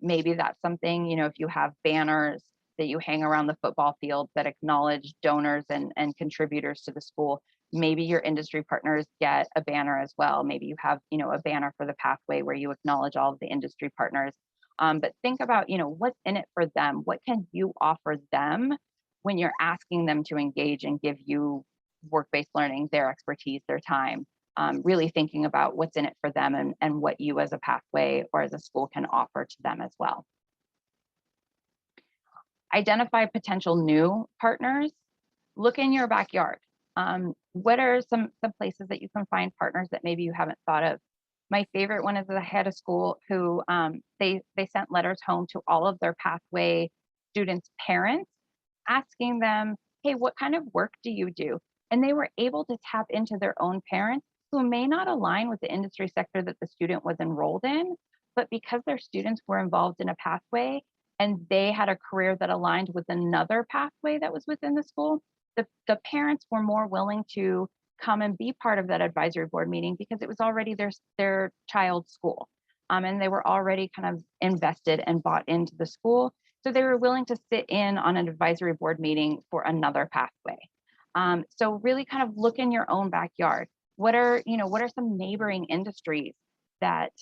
maybe that's something, if you have banners that you hang around the football field that acknowledge donors and contributors to the school, maybe your industry partners get a banner as well. Maybe you have a banner for the pathway where you acknowledge all of the industry partners. But think about what's in it for them. What can you offer them when you're asking them to engage and give you work-based learning, their expertise, their time, really thinking about what's in it for them and what you as a pathway or as a school can offer to them as well. Identify potential new partners. Look in your backyard. What are some places that you can find partners that maybe you haven't thought of? My favorite one is that I had a school who they sent letters home to all of their pathway students' parents, asking them, hey, what kind of work do you do? And they were able to tap into their own parents who may not align with the industry sector that the student was enrolled in, but because their students were involved in a pathway and they had a career that aligned with another pathway that was within the school, the parents were more willing to come and be part of that advisory board meeting because it was already their child's school. And they were already kind of invested and bought into the school. So they were willing to sit in on an advisory board meeting for another pathway. So really kind of look in your own backyard. What are some neighboring industries that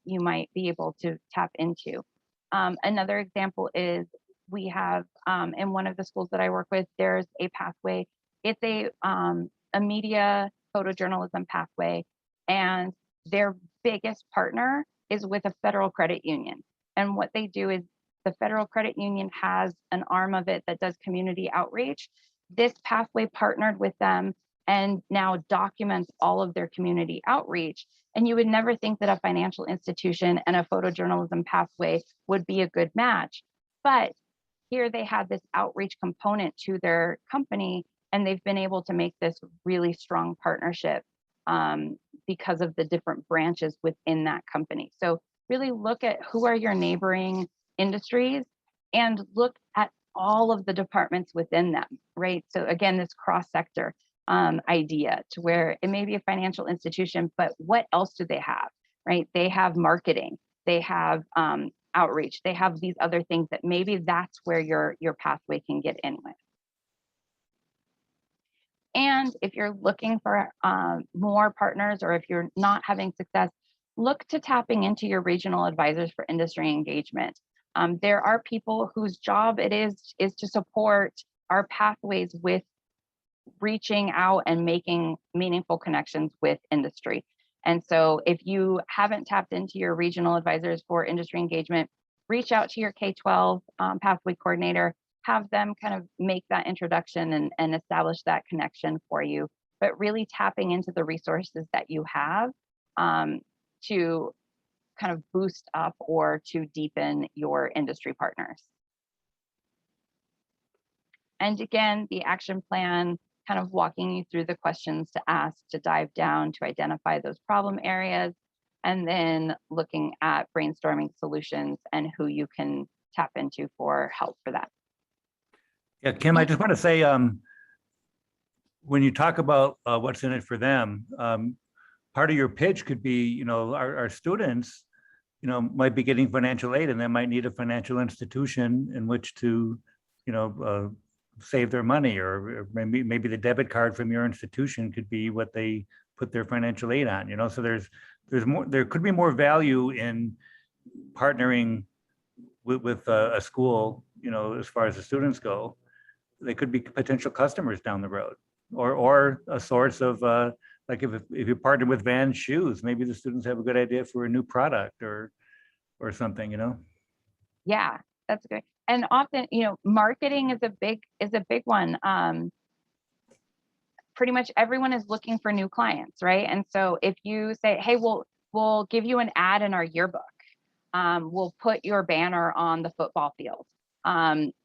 you might be able to tap into? Another example is we have in one of the schools that I work with, there's a pathway. It's a media photojournalism pathway, and their biggest partner is with a federal credit union. And what they do is the federal credit union has an arm of it that does community outreach. This pathway partnered with them and now documents all of their community outreach. And you would never think that a financial institution and a photojournalism pathway would be a good match. But here they have this outreach component to their company, and they've been able to make this really strong partnership because of the different branches within that company. So really look at who are your neighboring industries and look at all of the departments within them, right? So again, this cross-sector idea to where it may be a financial institution, but what else do they have, right? They have marketing, they have outreach, they have these other things that maybe that's where your pathway can get in with. And if you're looking for more partners, or if you're not having success, look to tapping into your regional advisors for industry engagement. There are people whose job it is to support our pathways with reaching out and making meaningful connections with industry. And so if you haven't tapped into your regional advisors for industry engagement, reach out to your K-12 pathway coordinator, have them kind of make that introduction and establish that connection for you, but really tapping into the resources that you have to kind of boost up or to deepen your industry partners. And again, the action plan, kind of walking you through the questions to ask, to dive down, to identify those problem areas, and then looking at brainstorming solutions and who you can tap into for help for that. Yeah, Kim, I just want to say, when you talk about what's in it for them, part of your pitch could be, our students, might be getting financial aid, and they might need a financial institution in which to, save their money, or maybe the debit card from your institution could be what they put their financial aid on. So there could be more value in partnering with a school, as far as the students go. They could be potential customers down the road, or a source of like if you partner with Vans shoes, maybe the students have a good idea for a new product or something, Yeah, that's great. And often, marketing is a big one. pretty much everyone is looking for new clients, right? And so if you say, hey, we'll give you an ad in our yearbook, we'll put your banner on the football field.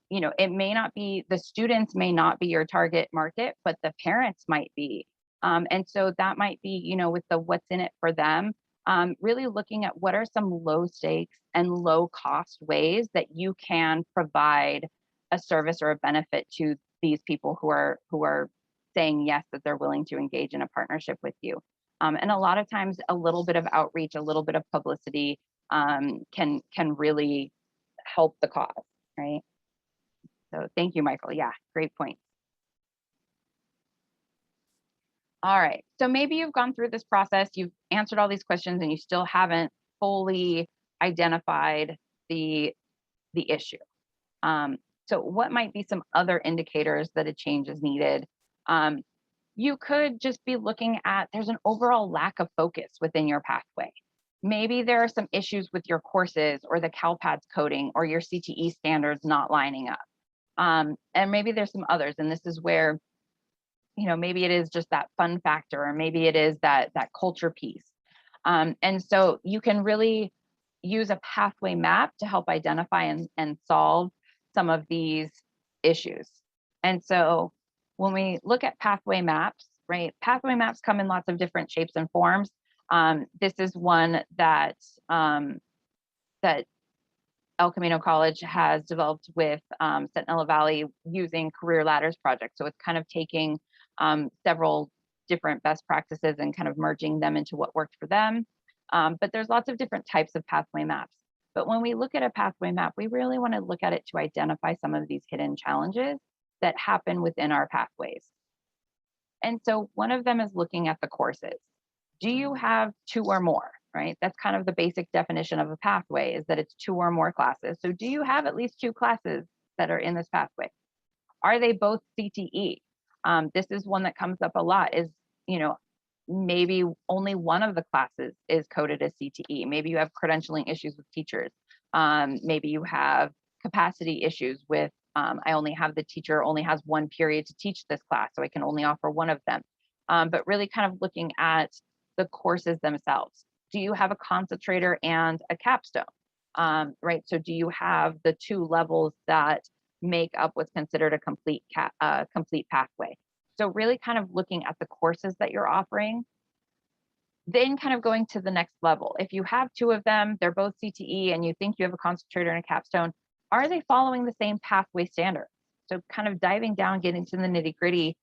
You know, it may not be, the students may not be your target market, but the parents might be. And so that might be, you know, with the what's in it for them, really looking at what are some low stakes and low cost ways that you can provide a service or a benefit to these people who are saying yes, that they're willing to engage in a partnership with you. And a lot of times a little bit of outreach, a little bit of publicity can really help the cause, right? So thank you, Michael. Yeah, great point. All right, so maybe you've gone through this process, you've answered all these questions, and you still haven't fully identified the issue. So what might be some other indicators that a change is needed? You could just be looking at, there's an overall lack of focus within your pathway. Maybe there are some issues with your courses or the CalPADS coding or your CTE standards not lining up. And maybe there's some others, and this is where, you know, maybe it is just that fun factor, or maybe it is that culture piece. And so you can really use a pathway map to help identify and solve some of these issues. And so when we look at pathway maps, right, pathway maps come in lots of different shapes and forms. This is one that that El Camino College has developed with Sentinel Valley using Career Ladders project. So it's kind of taking several different best practices and kind of merging them into what worked for them. But there's lots of different types of pathway maps. But when we look at a pathway map, we really want to look at it to identify some of these hidden challenges that happen within our pathways. And so one of them is looking at the courses. Do you have 2 or more, right? That's kind of the basic definition of a pathway, is that it's 2 or more classes. So do you have at least 2 classes that are in this pathway? Are they both CTE? This is one that comes up a lot, is, you know, maybe only one of the classes is coded as CTE. Maybe you have credentialing issues with teachers. Maybe you have capacity issues with, I only have, the teacher only has 1 period to teach this class, so I can only offer one of them. But really kind of looking at the courses themselves. Do you have a concentrator and a capstone? Right, so do you have the 2 levels that make up what's considered a complete pathway? So really kind of looking at the courses that you're offering, then kind of going to the next level. If you have 2 of them, they're both CTE, and you think you have a concentrator and a capstone, are they following the same pathway standard? So kind of diving down, getting to the nitty gritty.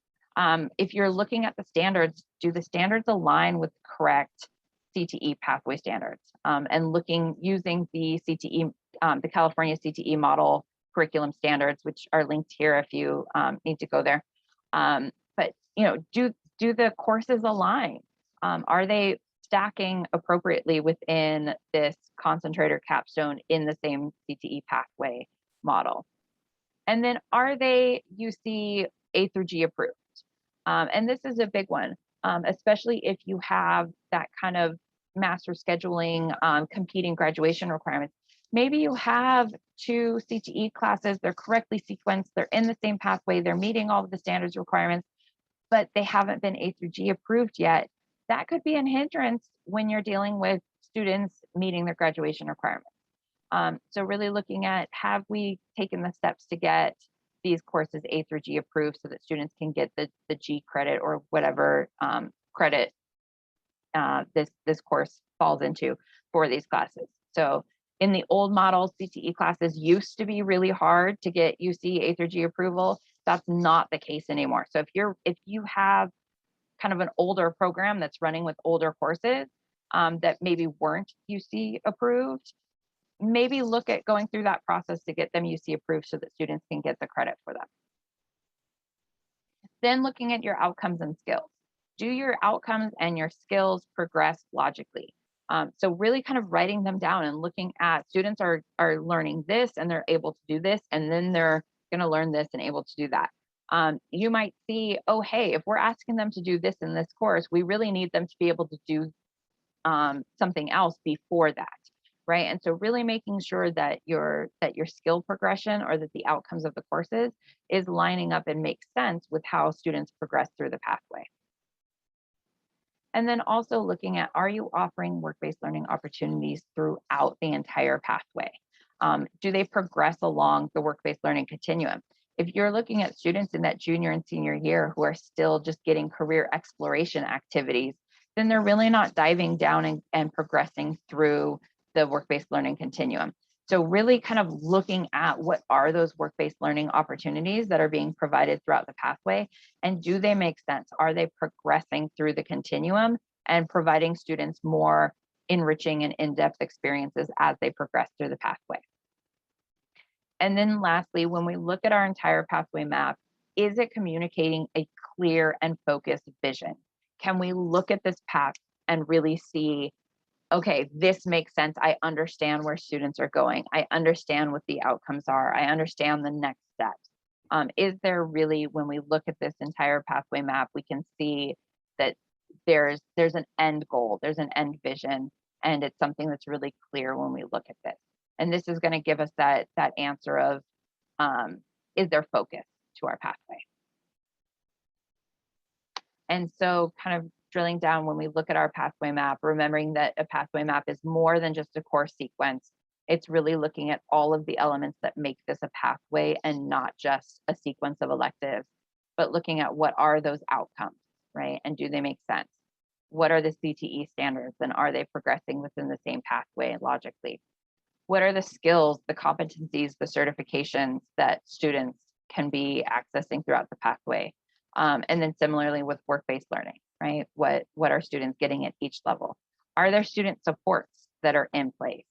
If you're looking at the standards, do the standards align with correct CTE pathway standards? And using the CTE, the California CTE model curriculum standards, which are linked here if you need to go there. But you know, do the courses align? Are they stacking appropriately within this concentrator capstone in the same CTE pathway model? And then are they UC A through G approved? And this is a big one, especially if you have that kind of master scheduling, competing graduation requirements. Maybe you have 2 CTE classes, they're correctly sequenced, they're in the same pathway, they're meeting all of the standards requirements, but they haven't been A through G approved yet. That could be a hindrance when you're dealing with students meeting their graduation requirements. So really looking at, have we taken the steps to get these courses A through G approved so that students can get the G credit or whatever credit this course falls into for these classes. So in the old model, CTE classes used to be really hard to get UC A through G approval. That's not the case anymore. So if you have kind of an older program that's running with older courses that maybe weren't UC approved, maybe look at going through that process to get them UC approved so that students can get the credit for them. Then looking at your outcomes and skills. Do your outcomes and your skills progress logically? So really kind of writing them down and looking at, students are learning this and they're able to do this, and then they're going to learn this and able to do that. You might see, oh, hey, if we're asking them to do this in this course, we really need them to be able to do something else before that. right? And so really making sure that your skill progression or that the outcomes of the courses is lining up and makes sense with how students progress through the pathway. And then also looking at, are you offering work-based learning opportunities throughout the entire pathway? Do they progress along the work-based learning continuum? If you're looking at students in that junior and senior year who are still just getting career exploration activities, then they're really not diving down and progressing through the work-based learning continuum. So really kind of looking at what are those work-based learning opportunities that are being provided throughout the pathway, and do they make sense? Are they progressing through the continuum and providing students more enriching and in-depth experiences as they progress through the pathway? And then lastly, when we look at our entire pathway map, is it communicating a clear and focused vision? Can we look at this path and really see, okay, this makes sense. I understand where students are going. I understand what the outcomes are. I understand the next steps. Is there really, when we look at this entire pathway map, we can see that there's an end goal, there's an end vision, and it's something that's really clear when we look at this. And this is going to give us that answer of, is there focus to our pathway? And so kind of drilling down, when we look at our pathway map, remembering that a pathway map is more than just a course sequence. It's really looking at all of the elements that make this a pathway and not just a sequence of electives, but looking at what are those outcomes, right? And do they make sense? What are the CTE standards, and are they progressing within the same pathway logically? What are the skills, the competencies, the certifications that students can be accessing throughout the pathway? And then similarly with work-based learning, right? What are students getting at each level? Are there student supports that are in place?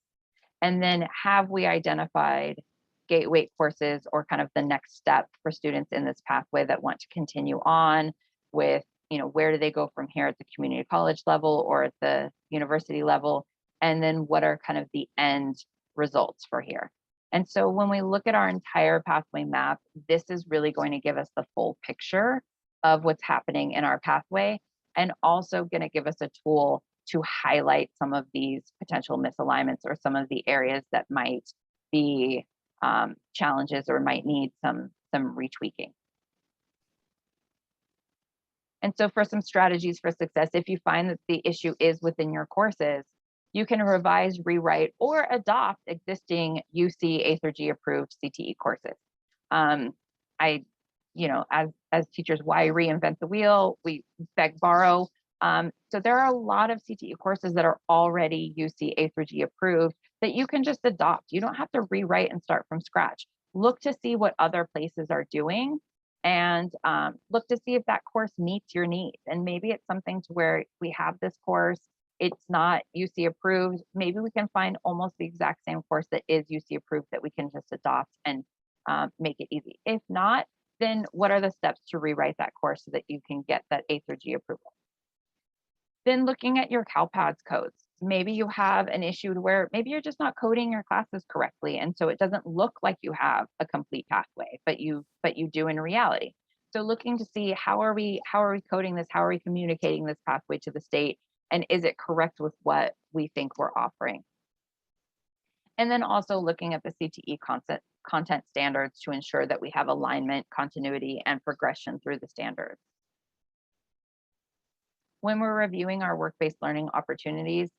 And then have we identified gateway courses or kind of the next step for students in this pathway that want to continue on with, where do they go from here at the community college level or at the university level? And then what are kind of the end results for here? And so when we look at our entire pathway map, this is really going to give us the full picture of what's happening in our pathway, and also going to give us a tool to highlight some of these potential misalignments or some of the areas that might be challenges or might need some retweaking. And so for some strategies for success, if you find that the issue is within your courses, you can revise, rewrite, or adopt existing UC A through G approved CTE courses. As teachers, why reinvent the wheel? We beg, borrow. So there are a lot of CTE courses that are already UC A through G approved that you can just adopt. You don't have to rewrite and start from scratch. Look to see what other places are doing, and look to see if that course meets your needs. And maybe it's something to where we have this course, it's not UC approved. Maybe we can find almost the exact same course that is UC approved that we can just adopt and make it easy. If not, then what are the steps to rewrite that course so that you can get that A through G approval? Then looking at your CalPADS codes. Maybe you have an issue where maybe you're just not coding your classes correctly, and so it doesn't look like you have a complete pathway, but you do in reality. So looking to see how are we coding this, how are we communicating this pathway to the state, and is it correct with what we think we're offering? And then also looking at the CTE content standards to ensure that we have alignment, continuity, and progression through the standards. When we're reviewing our work-based learning opportunities,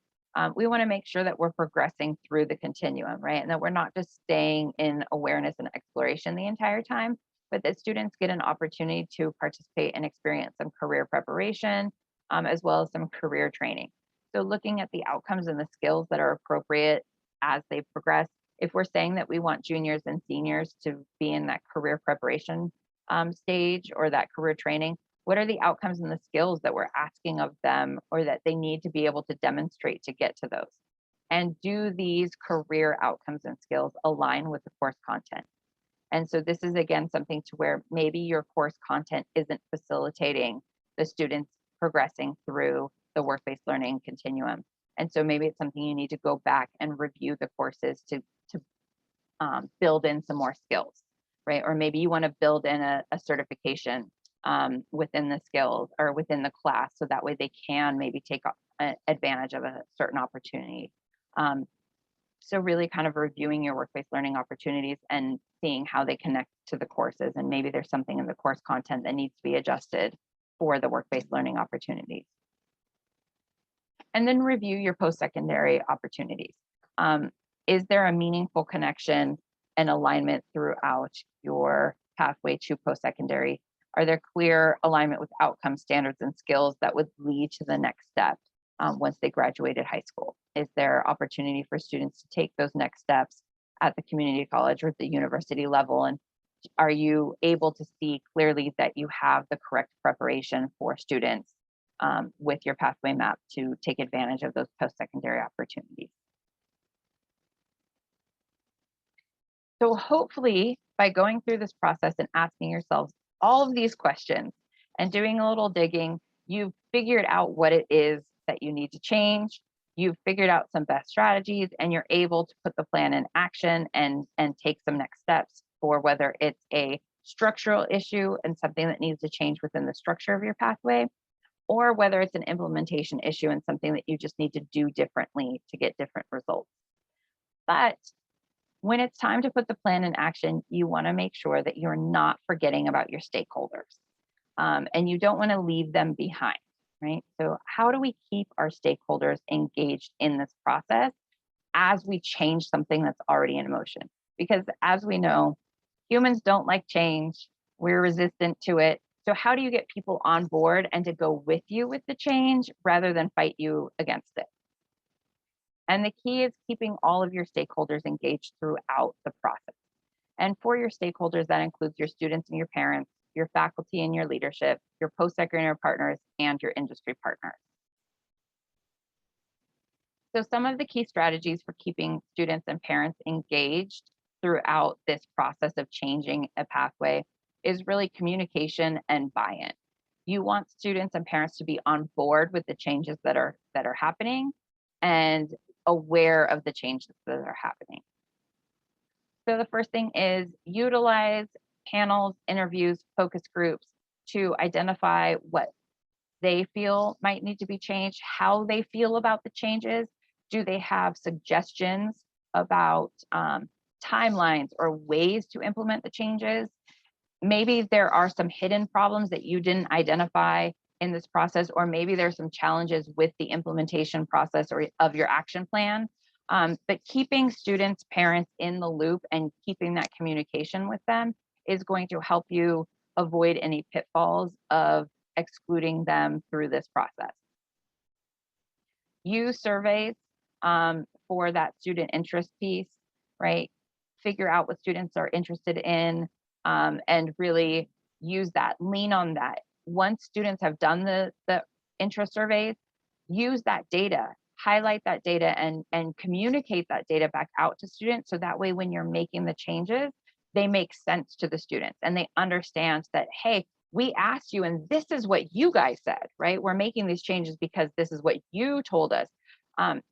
we want to make sure that we're progressing through the continuum, right? And that we're not just staying in awareness and exploration the entire time, but that students get an opportunity to participate and experience some career preparation, as well as some career training. So looking at the outcomes and the skills that are appropriate as they progress. If we're saying that we want juniors and seniors to be in that career preparation stage or that career training, what are the outcomes and the skills that we're asking of them or that they need to be able to demonstrate to get to those? And do these career outcomes and skills align with the course content? And so this is, again, something to where maybe your course content isn't facilitating the students progressing through the work-based learning continuum. And so maybe it's something you need to go back and review the courses to build in some more skills, right? Or maybe you want to build in a certification within the skills or within the class, so that way they can maybe take advantage of a certain opportunity. So really kind of reviewing your work-based learning opportunities and seeing how they connect to the courses. And maybe there's something in the course content that needs to be adjusted for the work-based learning opportunities. And then review your post-secondary opportunities. Is there a meaningful connection and alignment throughout your pathway to post-secondary? Are there clear alignment with outcome standards and skills that would lead to the next step once they graduated high school? Is there opportunity for students to take those next steps at the community college or at the university level? And are you able to see clearly that you have the correct preparation for students with your pathway map to take advantage of those post-secondary opportunities? So hopefully by going through this process and asking yourselves all of these questions and doing a little digging, you've figured out what it is that you need to change. You've figured out some best strategies and you're able to put the plan in action and take some next steps for whether it's a structural issue and something that needs to change within the structure of your pathway, or whether it's an implementation issue and something that you just need to do differently to get different results. But when it's time to put the plan in action, you want to make sure that you're not forgetting about your stakeholders and you don't want to leave them behind, right? So how do we keep our stakeholders engaged in this process as we change something that's already in motion? Because as we know, humans don't like change. We're resistant to it. So how do you get people on board and to go with you with the change rather than fight you against it? And the key is keeping all of your stakeholders engaged throughout the process. And for your stakeholders, that includes your students and your parents, your faculty and your leadership, your post-secondary partners, and your industry partners. So some of the key strategies for keeping students and parents engaged throughout this process of changing a pathway is really communication and buy-in. You want students and parents to be on board with the changes that are happening and aware of the changes that are happening. So the first thing is utilize panels, interviews, focus groups to identify what they feel might need to be changed, how they feel about the changes. Do they have suggestions about timelines or ways to implement the changes? Maybe there are some hidden problems that you didn't identify in this process, or maybe there's some challenges with the implementation process or of your action plan. But keeping students, parents in the loop and keeping that communication with them is going to help you avoid any pitfalls of excluding them through this process. Use surveys for that student interest piece, right? Figure out what students are interested in and really use that, lean on that. Once students have done the interest surveys, use that data, highlight that data and communicate that data back out to students. So that way, when you're making the changes, they make sense to the students and they understand that, hey, we asked you and this is what you guys said, right? We're making these changes because this is what you told us.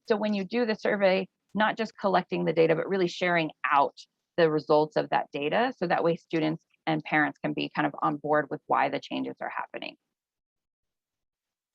So when you do the survey, not just collecting the data, but really sharing out the results of that data. So that way students and parents can be kind of on board with why the changes are happening.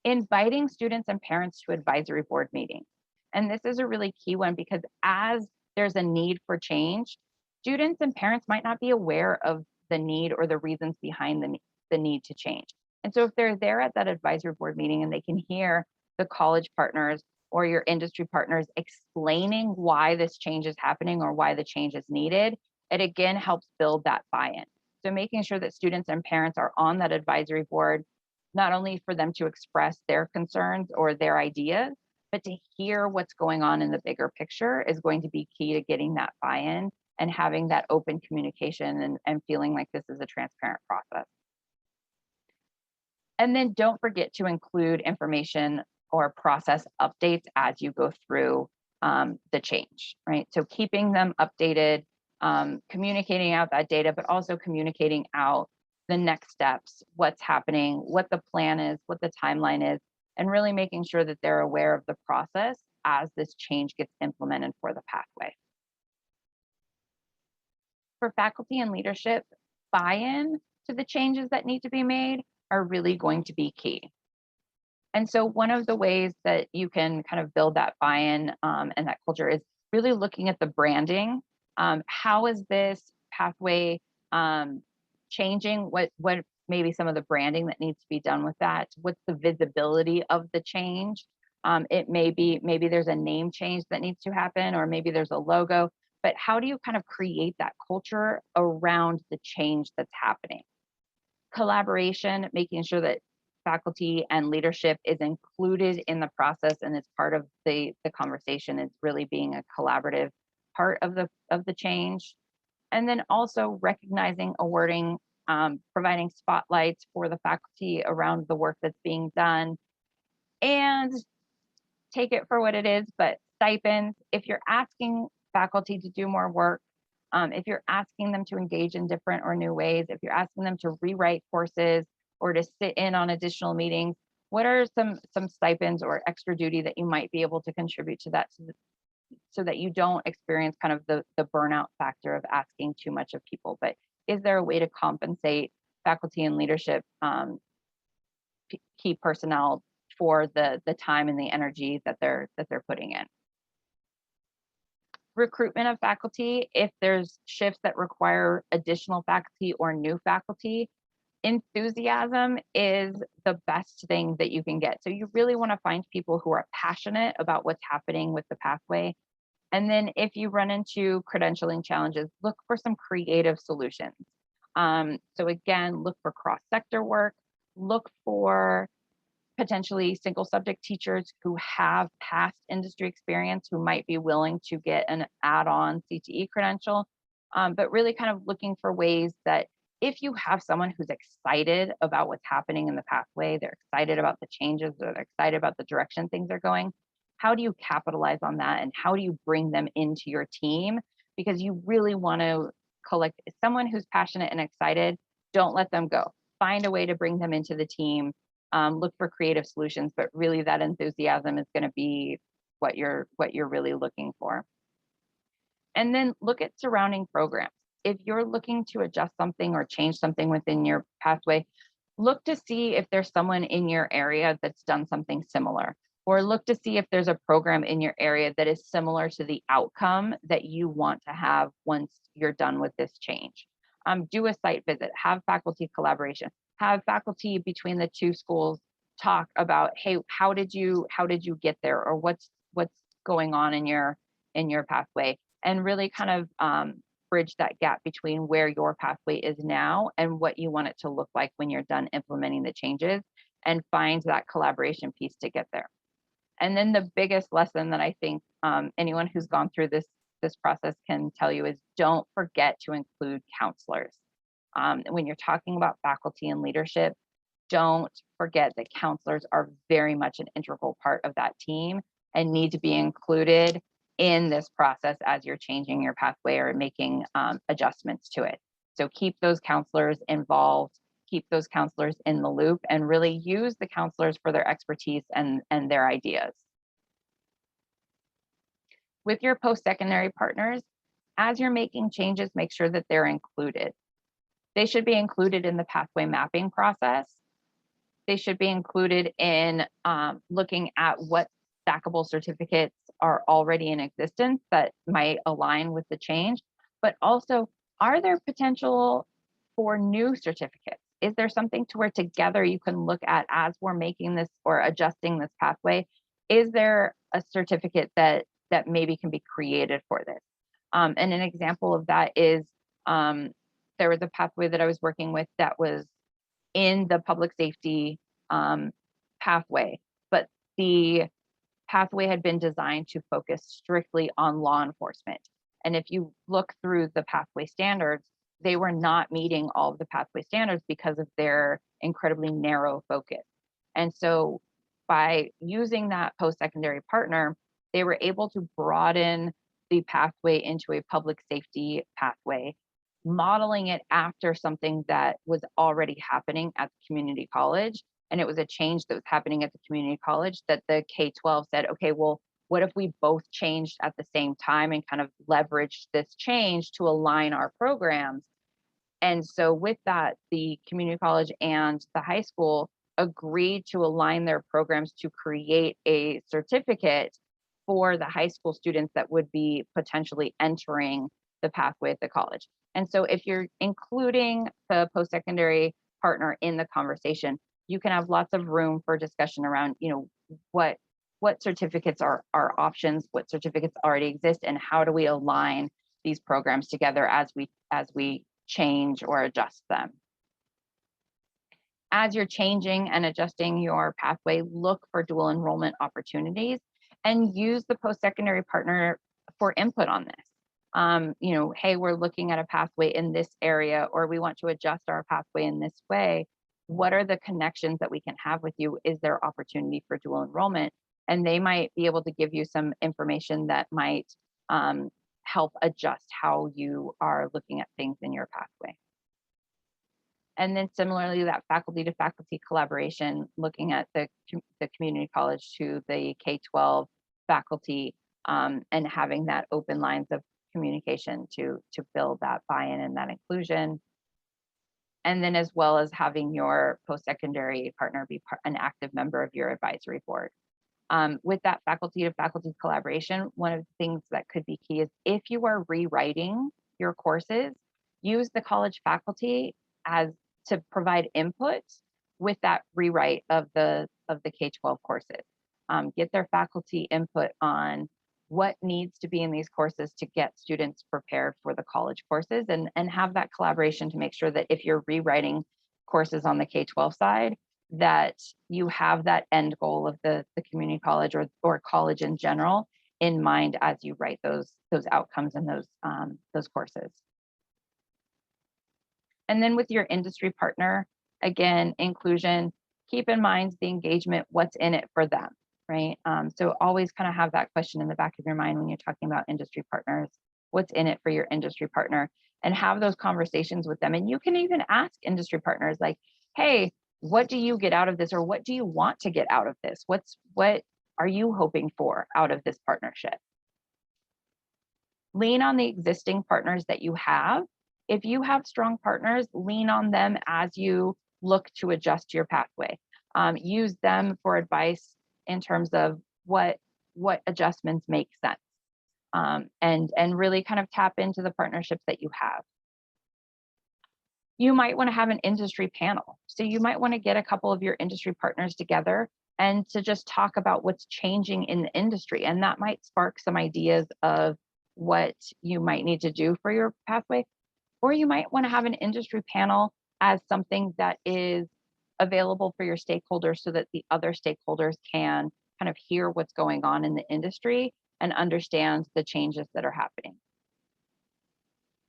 Inviting students and parents to advisory board meetings. And this is a really key one because as there's a need for change, students and parents might not be aware of the need or the reasons behind the need to change. And so if they're there at that advisory board meeting and they can hear the college partners or your industry partners explaining why this change is happening or why the change is needed, it again helps build that buy-in. So making sure that students and parents are on that advisory board, not only for them to express their concerns or their ideas, but to hear what's going on in the bigger picture is going to be key to getting that buy-in and having that open communication and feeling like this is a transparent process. And then don't forget to include information or process updates as you go through the change, right? So keeping them updated, communicating out that data, but also communicating out the next steps, what's happening, what the plan is, what the timeline is, and really making sure that they're aware of the process as this change gets implemented for the pathway. For faculty and leadership, buy-in to the changes that need to be made are really going to be key. And so one of the ways that you can kind of build that buy-in and that culture is really looking at the branding. How is this pathway changing? What maybe some of the branding that needs to be done with that? What's the visibility of the change? It may be, maybe there's a name change that needs to happen, or maybe there's a logo, but how do you kind of create that culture around the change that's happening? Collaboration, making sure that faculty and leadership is included in the process and is part of the conversation, is really being a collaborative part of the change. And then also recognizing, awarding, providing spotlights for the faculty around the work that's being done, and take it for what it is, but stipends, if you're asking faculty to do more work, if you're asking them to engage in different or new ways, if you're asking them to rewrite courses or to sit in on additional meetings, what are some stipends or extra duty that you might be able to contribute to that, so that you don't experience kind of the burnout factor of asking too much of people? But is there a way to compensate faculty and leadership, key personnel, for the time and the energy that they're putting in? Recruitment of faculty, if there's shifts that require additional faculty or new faculty, enthusiasm is the best thing that you can get. So you really want to find people who are passionate about what's happening with the pathway. And then if you run into credentialing challenges, look for some creative solutions. So again, look for cross-sector work, look for potentially single subject teachers who have past industry experience, who might be willing to get an add-on CTE credential, but really kind of looking for ways that if you have someone who's excited about what's happening in the pathway, they're excited about the changes, or they're excited about the direction things are going, how do you capitalize on that, and how do you bring them into your team? Because you really want to collect someone who's passionate and excited. Don't let them go. Find a way to bring them into the team. Look for creative solutions, but really that enthusiasm is going to be what you're really looking for. And then look at surrounding programs. If you're looking to adjust something or change something within your pathway, look to see if there's someone in your area that's done something similar, or look to see if there's a program in your area that is similar to the outcome that you want to have once you're done with this change. Do a site visit, have faculty collaboration, have faculty between the two schools talk about, hey, how did you get there, or what's going on in your pathway, and really kind of bridge that gap between where your pathway is now and what you want it to look like when you're done implementing the changes, and find that collaboration piece to get there. And then the biggest lesson that I think anyone who's gone through this process can tell you is, don't forget to include counselors. When you're talking about faculty and leadership, don't forget that counselors are very much an integral part of that team and need to be included in this process as you're changing your pathway or making adjustments to it. So keep those counselors involved, keep those counselors in the loop, and really use the counselors for their expertise and their ideas. With your post-secondary partners, as you're making changes, make sure that they're included. They should be included in the pathway mapping process. They should be included in looking at what stackable certificates are already in existence that might align with the change, but also, are there potential for new certificates? Is there something to where together you can look at as we're making this or adjusting this pathway? Is there a certificate that maybe can be created for this? And an example of that is, there was a pathway that I was working with that was in the public safety pathway, but the pathway had been designed to focus strictly on law enforcement. And if you look through the pathway standards, they were not meeting all of the pathway standards because of their incredibly narrow focus. And so by using that post-secondary partner, they were able to broaden the pathway into a public safety pathway, modeling it after something that was already happening at the community college. And it was a change that was happening at the community college that the K-12 said, okay, well, what if we both changed at the same time and kind of leveraged this change to align our programs? And so with that, the community college and the high school agreed to align their programs to create a certificate for the high school students that would be potentially entering the pathway at the college. And so if you're including the post-secondary partner in the conversation, you can have lots of room for discussion around, what certificates are options, what certificates already exist, and how do we align these programs together as we change or adjust them. As you're changing and adjusting your pathway, look for dual enrollment opportunities and use the post-secondary partner for input on this. Hey, we're looking at a pathway in this area, or we want to adjust our pathway in this way. What are the connections that we can have with you? Is there opportunity for dual enrollment? And they might be able to give you some information that might help adjust how you are looking at things in your pathway. And then similarly, that faculty to faculty collaboration, looking at the community college to the K-12 faculty, and having that open lines of communication to build that buy-in and that inclusion. And then as well as having your post-secondary partner be an active member of your advisory board. With that faculty to faculty collaboration, one of the things that could be key is if you are rewriting your courses, use the college faculty to provide input with that rewrite of the K-12 courses. Get their faculty input on what needs to be in these courses to get students prepared for the college courses, and have that collaboration to make sure that if you're rewriting courses on the K-12 side, that you have that end goal of the community college or college in general in mind as you write those outcomes and those courses. And then with your industry partner, again, inclusion, keep in mind the engagement, what's in it for them, right? So always kind of have that question in the back of your mind when you're talking about industry partners, what's in it for your industry partner, and have those conversations with them. And you can even ask industry partners like, hey, what do you get out of this? Or what do you want to get out of this? What are you hoping for out of this partnership? Lean on the existing partners that you have. If you have strong partners, lean on them as you look to adjust your pathway. Use them for advice in terms of what adjustments make sense, and really kind of tap into the partnerships that you have. You might want to have an industry panel. So you might want to get a couple of your industry partners together and to just talk about what's changing in the industry. And that might spark some ideas of what you might need to do for your pathway. Or you might want to have an industry panel as something that is available for your stakeholders so that the other stakeholders can kind of hear what's going on in the industry and understand the changes that are happening.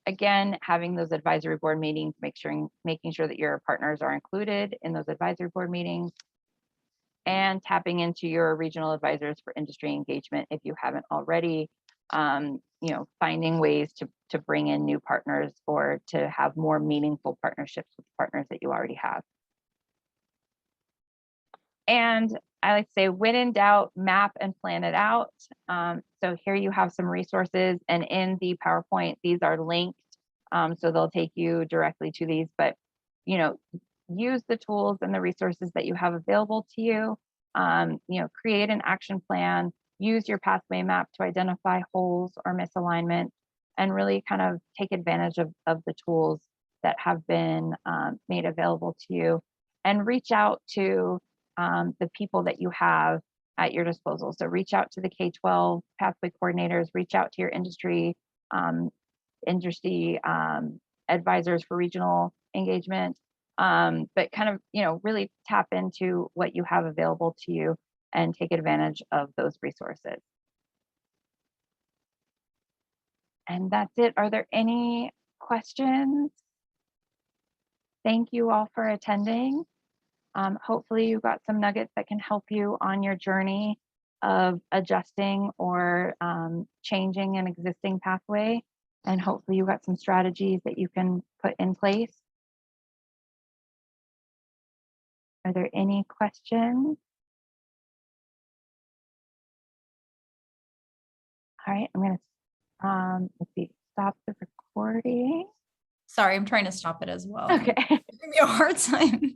Again, having those advisory board meetings, making sure that your partners are included in those advisory board meetings, and tapping into your regional advisors for industry engagement if you haven't already. Finding ways to bring in new partners or to have more meaningful partnerships with partners that you already have. And I like to say, when in doubt, map and plan it out. So here you have some resources, and in the PowerPoint, these are linked. So they'll take you directly to these, but use the tools and the resources that you have available to you. Create an action plan, use your pathway map to identify holes or misalignment, and really kind of take advantage of the tools that have been made available to you, and reach out to the people that you have at your disposal. So reach out to the K-12 pathway coordinators, reach out to your industry advisors for regional engagement, but kind of, really tap into what you have available to you and take advantage of those resources. And that's it. Are there any questions? Thank you all for attending. Hopefully you got some nuggets that can help you on your journey of adjusting or changing an existing pathway. And hopefully you got some strategies that you can put in place. Are there any questions? All right, I'm gonna let's see, stop the recording. Sorry, I'm trying to stop it as well. Okay. Give me a hard time.